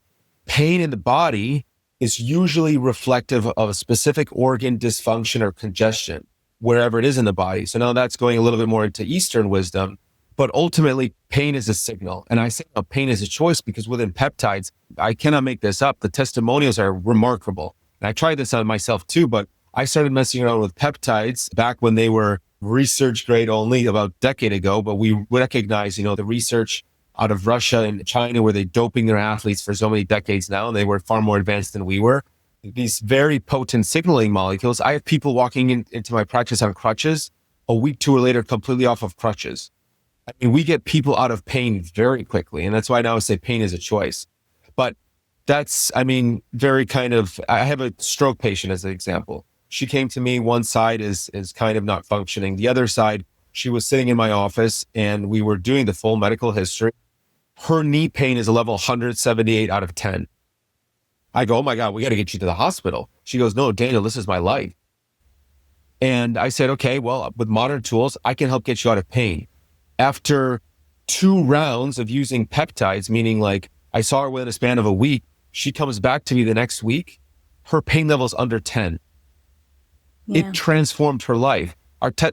pain in the body is usually reflective of a specific organ dysfunction or congestion, wherever it is in the body. So now that's going a little bit more into Eastern wisdom. But ultimately, pain is a signal. And I say pain is a choice because within peptides, I cannot make this up. The testimonials are remarkable. And I tried this on myself too, but I started messing around with peptides back when they were research grade only about a decade ago. But we recognize, the research out of Russia and China where they're doping their athletes for so many decades now, and they were far more advanced than we were. These very potent signaling molecules. I have people walking into my practice on crutches, a week, 2 or later, completely off of crutches. I mean, we get people out of pain very quickly. And that's why I now say pain is a choice. But that's, very kind of, I have a stroke patient as an example. She came to me, one side is kind of not functioning. The other side, she was sitting in my office and we were doing the full medical history. Her knee pain is a level 178 out of 10. I go, oh my God, we got to get you to the hospital. She goes, no, Daniel, this is my life. And I said, okay, well, with modern tools, I can help get you out of pain. After 2 rounds of using peptides, meaning like I saw her within a span of a week, she comes back to me the next week, her pain level's under 10. Yeah. It transformed her life.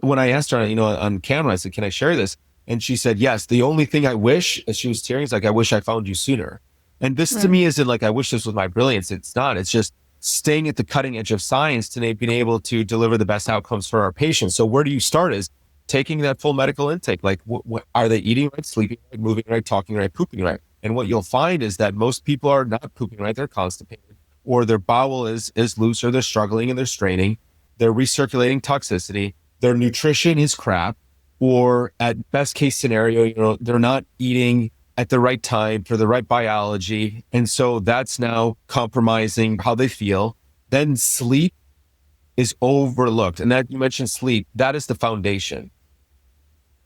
When I asked her, on camera, I said, can I share this? And she said, yes. The only thing I wish, as she was tearing, is like, I wish I found you sooner. And this to me isn't like, I wish this was my brilliance. It's not. It's just staying at the cutting edge of science to being able to deliver the best outcomes for our patients. So where do you start is taking that full medical intake. Like, what are they eating right, sleeping right, moving right, talking right, pooping right? And what you'll find is that most people are not pooping right. They're constipated, or their bowel is loose, or they're struggling and they're straining. They're recirculating toxicity. Their nutrition is crap, or at best case scenario, they're not eating at the right time for the right biology. And so that's now compromising how they feel. Then sleep is overlooked. And that you mentioned sleep, that is the foundation.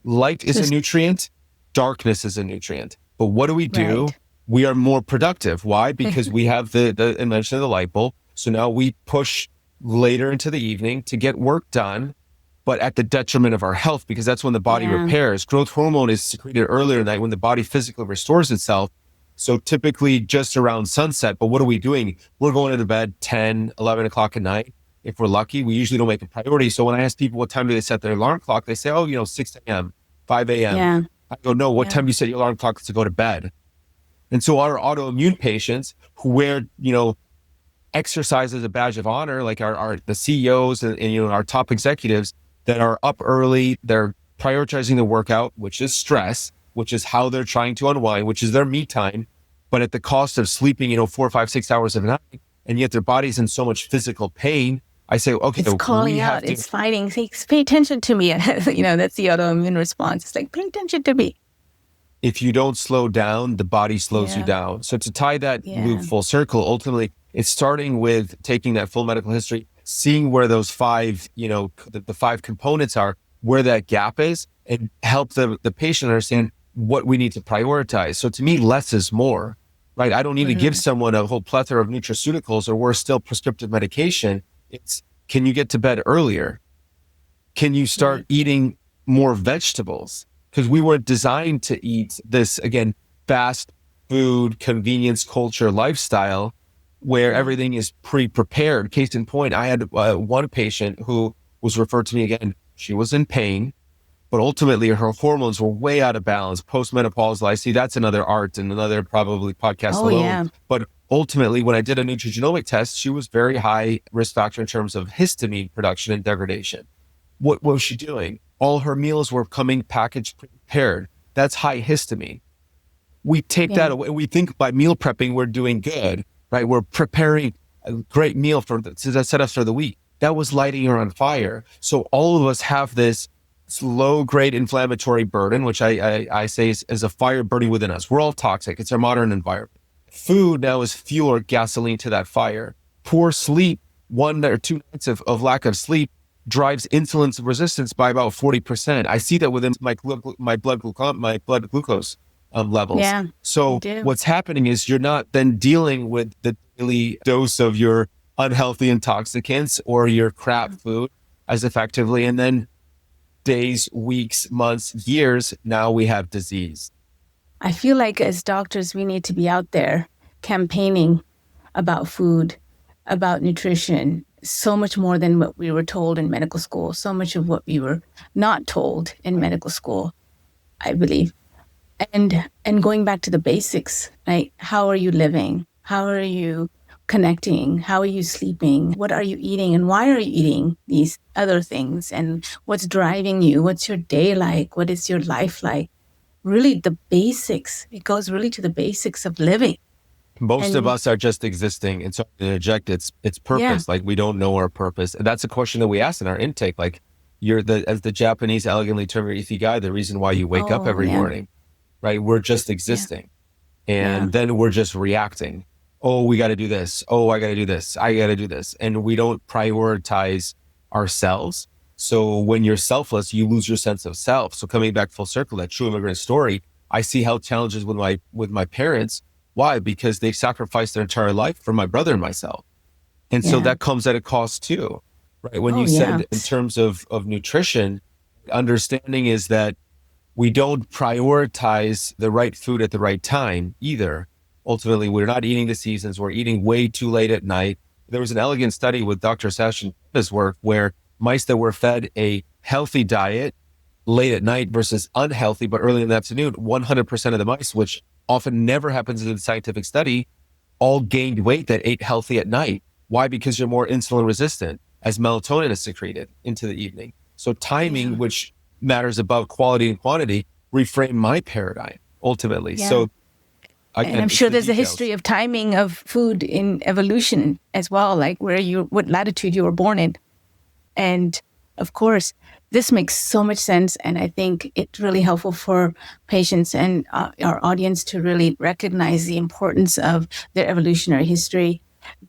Light is a nutrient, darkness is a nutrient. But what do? Right. We are more productive. Why? Because we have the invention of the light bulb. So now we push later into the evening to get work done, but at the detriment of our health, because that's when the body repairs. Growth hormone is secreted earlier in the night when the body physically restores itself. So typically just around sunset. But what are we doing? We're going to bed 10, 11 o'clock at night. If we're lucky, we usually don't make a priority. So when I ask people what time do they set their alarm clock, they say, 6 a.m., 5 a.m. Yeah. I go, no, what time do you set your alarm clock to go to bed? And so our autoimmune patients who wear, exercise as a badge of honor, like the CEOs and our top executives that are up early, they're prioritizing the workout, which is stress, which is how they're trying to unwind, which is their me time, but at the cost of sleeping, 4, 5, 6 hours a night, and yet their body's in so much physical pain. I say, okay, it's calling out, it's fighting. Pay attention to me. That's the autoimmune response. It's like, pay attention to me. If you don't slow down, the body slows you down. So to tie that loop full circle, ultimately, it's starting with taking that full medical history, seeing where those 5, the 5 components are, where that gap is, and help the patient understand what we need to prioritize. So to me, less is more, right? I don't need to give someone a whole plethora of nutraceuticals or worse still, prescriptive medication. It's, can you get to bed earlier? Can you start eating more vegetables? Because we weren't designed to eat this, again, fast food, convenience culture lifestyle where everything is pre-prepared. Case in point, I had one patient who was referred to me again. She was in pain, but ultimately her hormones were way out of balance. Postmenopausal, I see that's another art and another probably podcast alone. Yeah. But ultimately, when I did a nutrigenomic test, she was very high risk factor in terms of histamine production and degradation. What was she doing? All her meals were coming packaged, prepared. That's high histamine. We take that away. We think by meal prepping, we're doing good, right? We're preparing a great meal to set us for the week. That was lighting her on fire. So all of us have this low-grade inflammatory burden, which I say is a fire burning within us. We're all toxic. It's our modern environment. Food now is fuel or gasoline to that fire. Poor sleep, 1 or 2 nights of lack of sleep, drives insulin resistance by about 40%. I see that within my blood glucose levels. Yeah, so what's happening is you're not then dealing with the daily dose of your unhealthy intoxicants or your crap food as effectively. And then days, weeks, months, years, now we have disease. I feel like as doctors, we need to be out there campaigning about food, about nutrition, so much more than what we were told in medical school, so much of what we were not told in medical school, I believe. And going back to the basics, right? How are you living? How are you connecting? How are you sleeping? What are you eating? And why are you eating these other things? And what's driving you? What's your day like? What is your life like? Really the basics. It goes really to the basics of living. Most of us are just existing. And so to interject, it's purpose. Like we don't know our purpose. And that's a question that we ask in our intake. Like as the Japanese elegantly term your Ikigai, the reason why you wake up every morning, right? We're just existing. And then we're just reacting. Oh, we got to do this. Oh, I got to do this. I got to do this. And we don't prioritize ourselves. So when you're selfless, you lose your sense of self. So coming back full circle, that true immigrant story, I see health challenges with my parents. Why? Because they sacrificed their entire life for my brother and myself. And so that comes at a cost too, right? When you said in terms of nutrition, understanding is that we don't prioritize the right food at the right time either. Ultimately, we're not eating the seasons. We're eating way too late at night. There was an elegant study with Dr. Sashin's work where mice that were fed a healthy diet late at night versus unhealthy, but early in the afternoon, 100% of the mice, which often never happens in the scientific study, all gained weight that ate healthy at night. Why? Because you're more insulin resistant as melatonin is secreted into the evening. So timing, which matters above quality and quantity, reframe my paradigm ultimately. So and I'm sure there's a history of timing of food in evolution as well, like what latitude you were born in. And Of course, this makes so much sense. And I think it's really helpful for patients and our audience to really recognize the importance of their evolutionary history,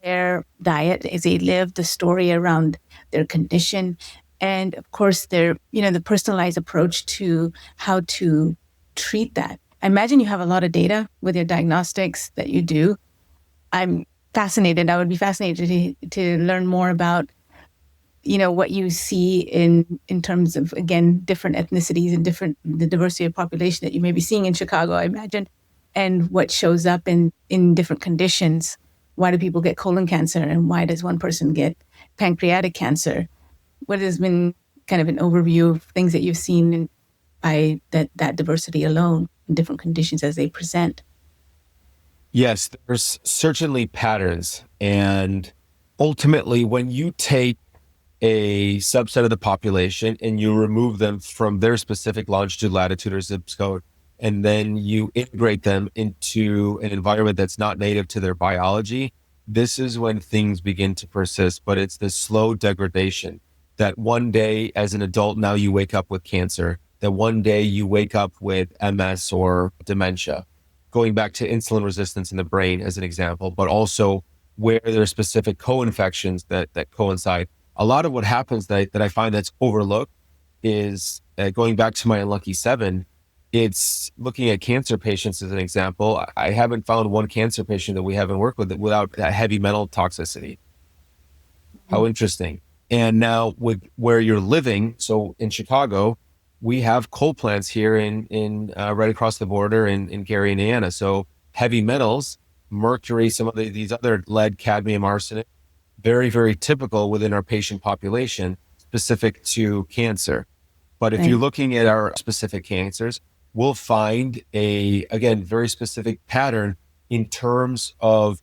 their diet as they live, the story around their condition, and of course, the personalized approach to how to treat that. I imagine you have a lot of data with your diagnostics that you do. I'm fascinated. I would be fascinated to learn more about what you see in terms of, again, different ethnicities and the diversity of population that you may be seeing in Chicago, I imagine, and what shows up in different conditions. Why do people get colon cancer, and why does one person get pancreatic cancer? What has been kind of an overview of things that you've seen by that diversity alone in different conditions as they present? Yes, there's certainly patterns. And ultimately, when you take a subset of the population and you remove them from their specific longitude, latitude, or zip code, and then you integrate them into an environment that's not native to their biology, this is when things begin to persist. But it's the slow degradation that one day as an adult, now you wake up with cancer, that one day you wake up with MS or dementia, going back to insulin resistance in the brain as an example, but also where there are specific co-infections that coincide. A lot of what happens that I find that's overlooked is going back to my unlucky 7, it's looking at cancer patients as an example. I haven't found one cancer patient that we haven't worked with without that heavy metal toxicity. How interesting. And now with where you're living, so in Chicago, we have coal plants here in right across the border in Gary, Indiana. So heavy metals, mercury, some of these other lead, cadmium, arsenic, very, very typical within our patient population, specific to cancer. But if you're looking at our specific cancers, we'll find again, very specific pattern in terms of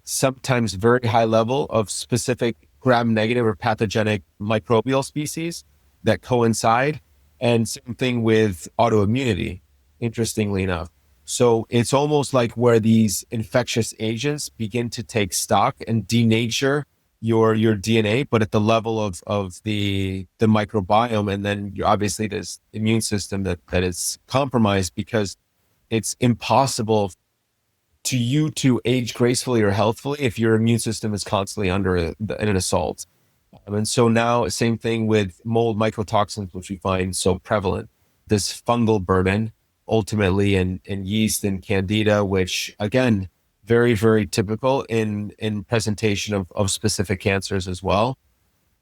sometimes very high level of specific gram-negative or pathogenic microbial species that coincide. And same thing with autoimmunity, interestingly enough. So it's almost like where these infectious agents begin to take stock and denature your DNA, but at the level of the microbiome. And then obviously this immune system that is compromised, because it's impossible to age gracefully or healthfully if your immune system is constantly under an assault. And so now, same thing with mold mycotoxins, which we find so prevalent, this fungal burden, ultimately in yeast and candida, which again, very, very typical in presentation of specific cancers as well.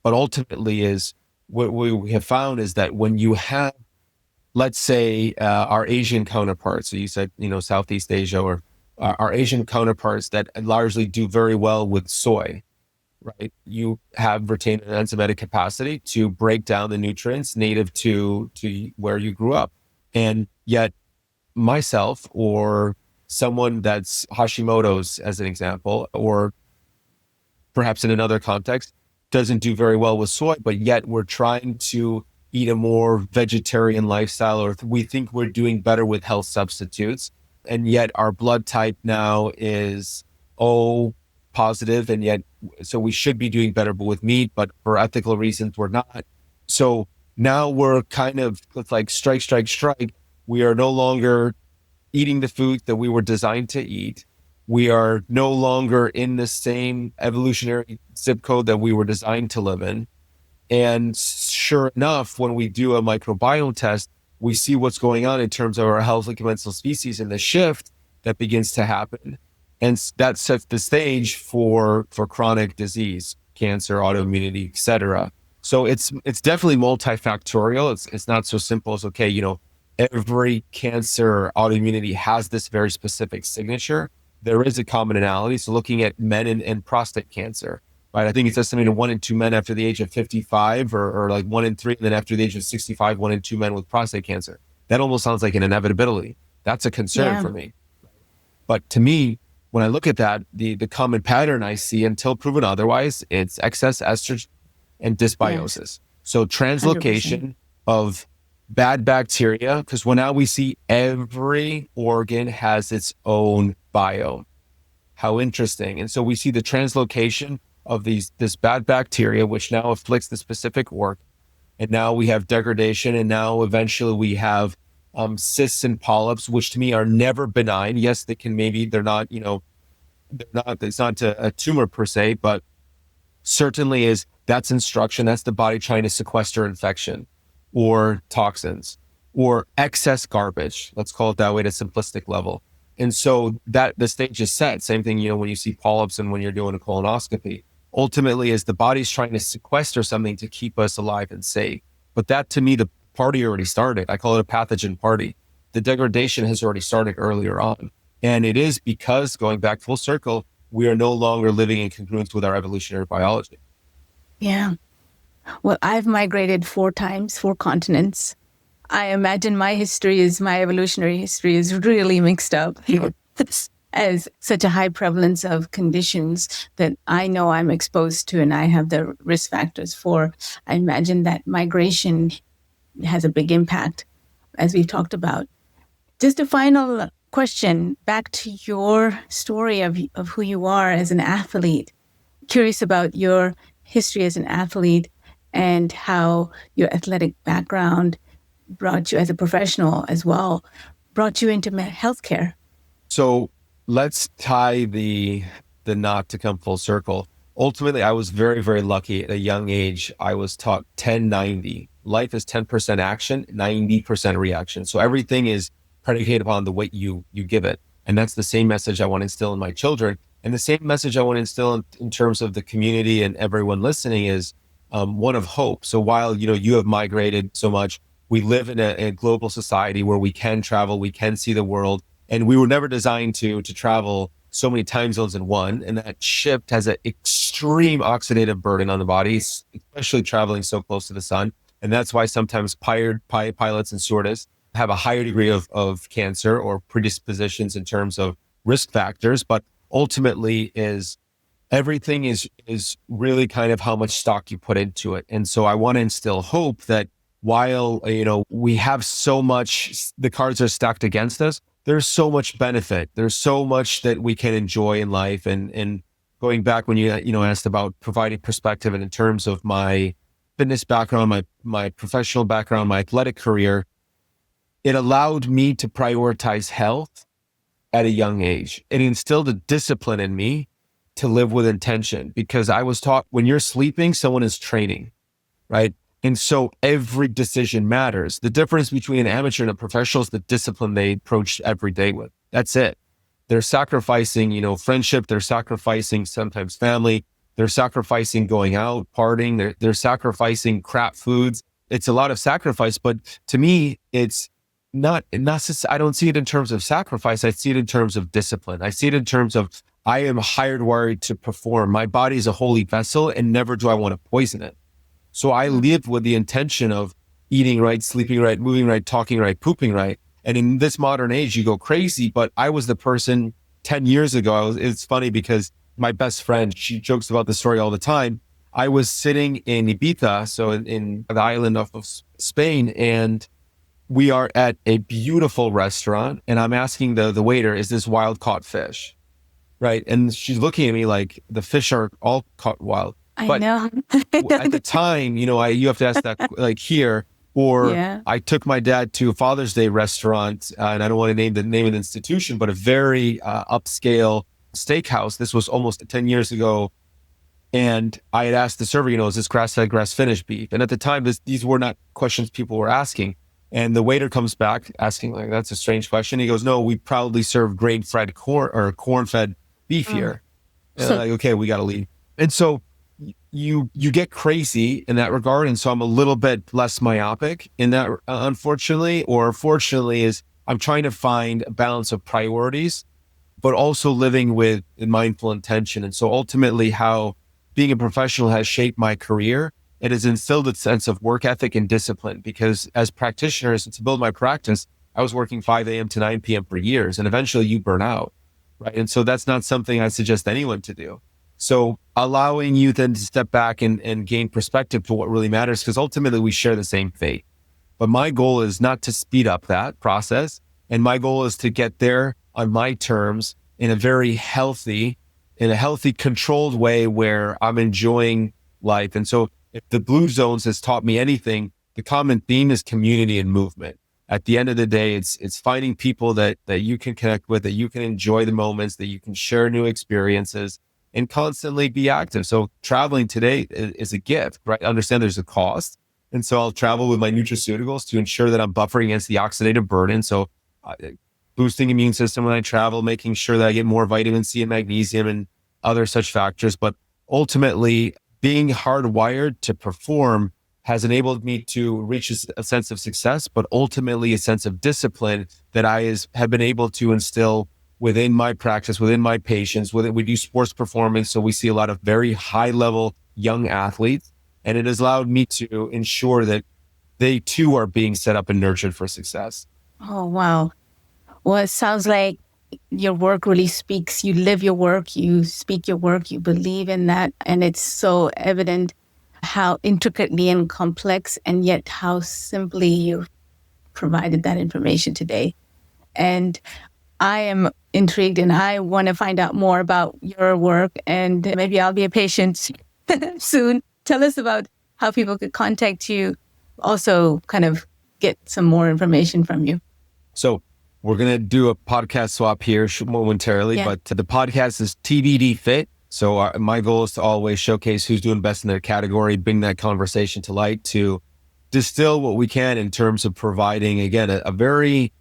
But ultimately is what we have found is that when you have, let's say, our Asian counterparts, so you said, Southeast Asia, or our Asian counterparts that largely do very well with soy, right? You have retained an enzymatic capacity to break down the nutrients native to where you grew up. And yet myself, or someone that's Hashimoto's as an example, or perhaps in another context, doesn't do very well with soy, but yet we're trying to eat a more vegetarian lifestyle, or we think we're doing better with health substitutes. And yet our blood type now is O positive, and yet, so we should be doing better with meat, but for ethical reasons, we're not. So now we're kind of, it's like strike. We are no longer eating the food that we were designed to eat. We are no longer in the same evolutionary zip code that we were designed to live in. And sure enough, when we do a microbiome test, we see what's going on in terms of our healthy commensal species and the shift that begins to happen. And that sets the stage for chronic disease, cancer, autoimmunity, et cetera. So it's definitely multifactorial. It's not so simple as, okay, every cancer autoimmunity has this very specific signature. There is a commonality. So looking at men and prostate cancer, right? I think it's estimated 1 in 2 men after the age of 55, or like 1 in 3, and then after the age of 65, 1 in 2 men with prostate cancer. That almost sounds like an inevitability. That's a concern for me. But to me, when I look at that, the common pattern I see, until proven otherwise, it's excess estrogen and dysbiosis. Yes. So translocation 100%. Of bad bacteria, because now we see every organ has its own biome. How interesting. And so we see the translocation of this bad bacteria, which now afflicts the specific organ. And now we have degradation. And now eventually we have cysts and polyps, which to me are never benign. Yes, they can, maybe they're not, it's not a tumor per se, but certainly that's instruction. That's the body trying to sequester infection or toxins or excess garbage. Let's call it that way at a simplistic level. And so that the stage is set. Same thing, when you see polyps and when you're doing a colonoscopy, ultimately is the body's trying to sequester something to keep us alive and safe. But that, to me, the party already started. I call it a pathogen party. The degradation has already started earlier on. And it is because, going back full circle, we are no longer living in congruence with our evolutionary biology. Yeah. Well, I've migrated 4 times, 4 continents. I imagine my evolutionary history is really mixed up as such a high prevalence of conditions that I know I'm exposed to and I have the risk factors for. I imagine that migration has a big impact, as we've talked about. Just a final question, back to your story of who you are as an athlete. Curious about your history as an athlete and how your athletic background brought you, as a professional as well, brought you into healthcare. So let's tie the knot to come full circle. Ultimately, I was very, very lucky at a young age. I was taught 10-90. Life is 10% action, 90% reaction. So everything is predicated upon the weight you give it. And that's the same message I want to instill in my children. And the same message I want to instill in terms of the community and everyone listening is one of hope. So while, you have migrated so much, we live in a global society where we can travel, we can see the world, and we were never designed to travel so many time zones in one. And that shift has an extreme oxidative burden on the body, especially traveling so close to the sun. And that's why sometimes pilots and stewardess have a higher degree of cancer or predispositions in terms of risk factors. But ultimately everything is really kind of how much stock you put into it. And so I want to instill hope that while, we have so much, the cards are stacked against us, there's so much benefit. There's so much that we can enjoy in life. And going back when you asked about providing perspective, and in terms of my fitness background, my professional background, my athletic career, it allowed me to prioritize health at a young age. It instilled a discipline in me to live with intention, because I was taught when you're sleeping, someone is training, right? And so every decision matters. The difference between an amateur and a professional is the discipline they approach every day with. That's it. They're sacrificing, friendship. They're sacrificing sometimes family. They're sacrificing going out, partying. They're sacrificing crap foods. It's a lot of sacrifice, but to me, it's not, I don't see it in terms of sacrifice. I see it in terms of discipline. I see it in terms of, I am hardwired to perform. My body is a holy vessel, and never do I want to poison it. So I live with the intention of eating right, sleeping right, moving right, talking right, pooping right. And in this modern age, you go crazy. But I was the person 10 years ago. It's funny because my best friend, she jokes about the story all the time. I was sitting in Ibiza, so in the island of Spain, and we are at a beautiful restaurant. And I'm asking the waiter, is this wild caught fish? Right. And she's looking at me like, the fish are all caught wild. I know. At the time, you have to ask that like here, or Yeah. I took my dad to a Father's Day restaurant, and I don't want to name the name of the institution, but a very upscale steakhouse. This was almost 10 years ago. And I had asked the server, is this grass-fed, grass-finished beef? And at the time, these were not questions people were asking. And the waiter comes back asking, like, that's a strange question. He goes, no, we proudly serve grain-fed corn or corn-fed beef here. And I'm like, okay, we got to leave. And so you get crazy in that regard. And so I'm a little bit less myopic in that, unfortunately, or fortunately, is I'm trying to find a balance of priorities, but also living with mindful intention. And so ultimately, how being a professional has shaped my career, it has instilled a sense of work ethic and discipline, because as practitioners, to build my practice, I was working 5 a.m. to 9 p.m. for years, and eventually you burn out, right? And so that's not something I suggest anyone to do. So allowing you then to step back and gain perspective to what really matters, because ultimately we share the same fate. But my goal is not to speed up that process. And my goal is to get there on my terms in a very healthy, controlled way where I'm enjoying life. And so if the blue zones has taught me anything, the common theme is community and movement. At the end of the day, it's finding people that you can connect with, that you can enjoy the moments, that you can share new experiences and constantly be active. So traveling today is a gift, right? Understand there's a cost. And so I'll travel with my nutraceuticals to ensure that I'm buffering against the oxidative burden. So boosting immune system when I travel, making sure that I get more vitamin C and magnesium and other such factors. But ultimately, being hardwired to perform has enabled me to reach a sense of success, but ultimately a sense of discipline that I have been able to instill within my practice, within my patients. We do sports performance, so we see a lot of very high level young athletes, and it has allowed me to ensure that they too are being set up and nurtured for success. Oh, wow. Well, it sounds like your work really speaks. You live your work, you speak your work, you believe in that. And it's so evident how intricately and complex, and yet how simply you've provided that information today. And I am intrigued and I want to find out more about your work, and maybe I'll be a patient soon. Tell us about how people could contact you, also kind of get some more information from you. So we're going to do a podcast swap here momentarily, but the podcast is TBD Fit. So my goal is to always showcase who's doing best in their category, bring that conversation to light, to distill what we can in terms of providing, again, a very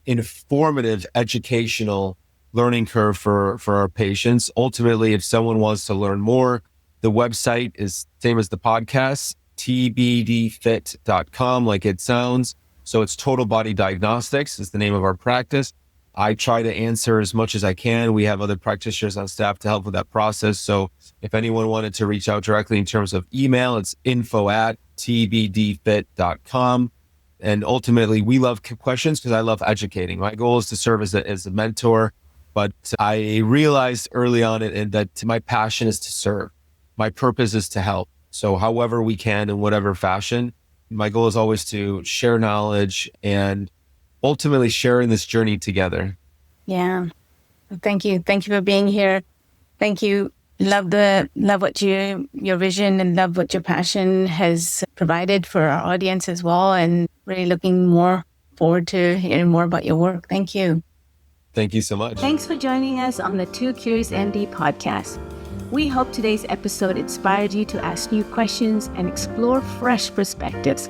informative, educational learning curve for our patients. Ultimately, if someone wants to learn more, the website is same as the podcast, tbdfit.com, like it sounds. So it's Total Body Diagnostics is the name of our practice. I try to answer as much as I can. We have other practitioners on staff to help with that process. So if anyone wanted to reach out directly in terms of email, it's info@tbdfit.com. And ultimately, we love questions because I love educating. My goal is to serve as a mentor, but I realized early on that my passion is to serve. My purpose is to help. So however we can, in whatever fashion, my goal is always to share knowledge and ultimately sharing this journey together. Yeah. Thank you. Thank you for being here. Thank you. Love what your vision and love what your passion has provided for our audience as well. And really looking more forward to hearing more about your work. Thank you. Thank you so much. Thanks for joining us on the Two Curious MD podcast. We hope today's episode inspired you to ask new questions and explore fresh perspectives.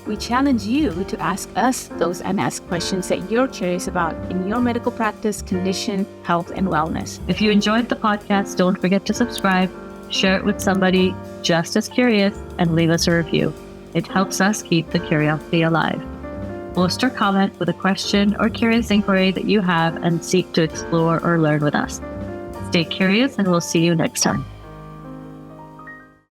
We challenge you to ask us those unasked questions that you're curious about in your medical practice, condition, health, and wellness. If you enjoyed the podcast, don't forget to subscribe, share it with somebody just as curious, and leave us a review. It helps us keep the curiosity alive. Post or comment with a question or curious inquiry that you have and seek to explore or learn with us. Stay curious, and we'll see you next time.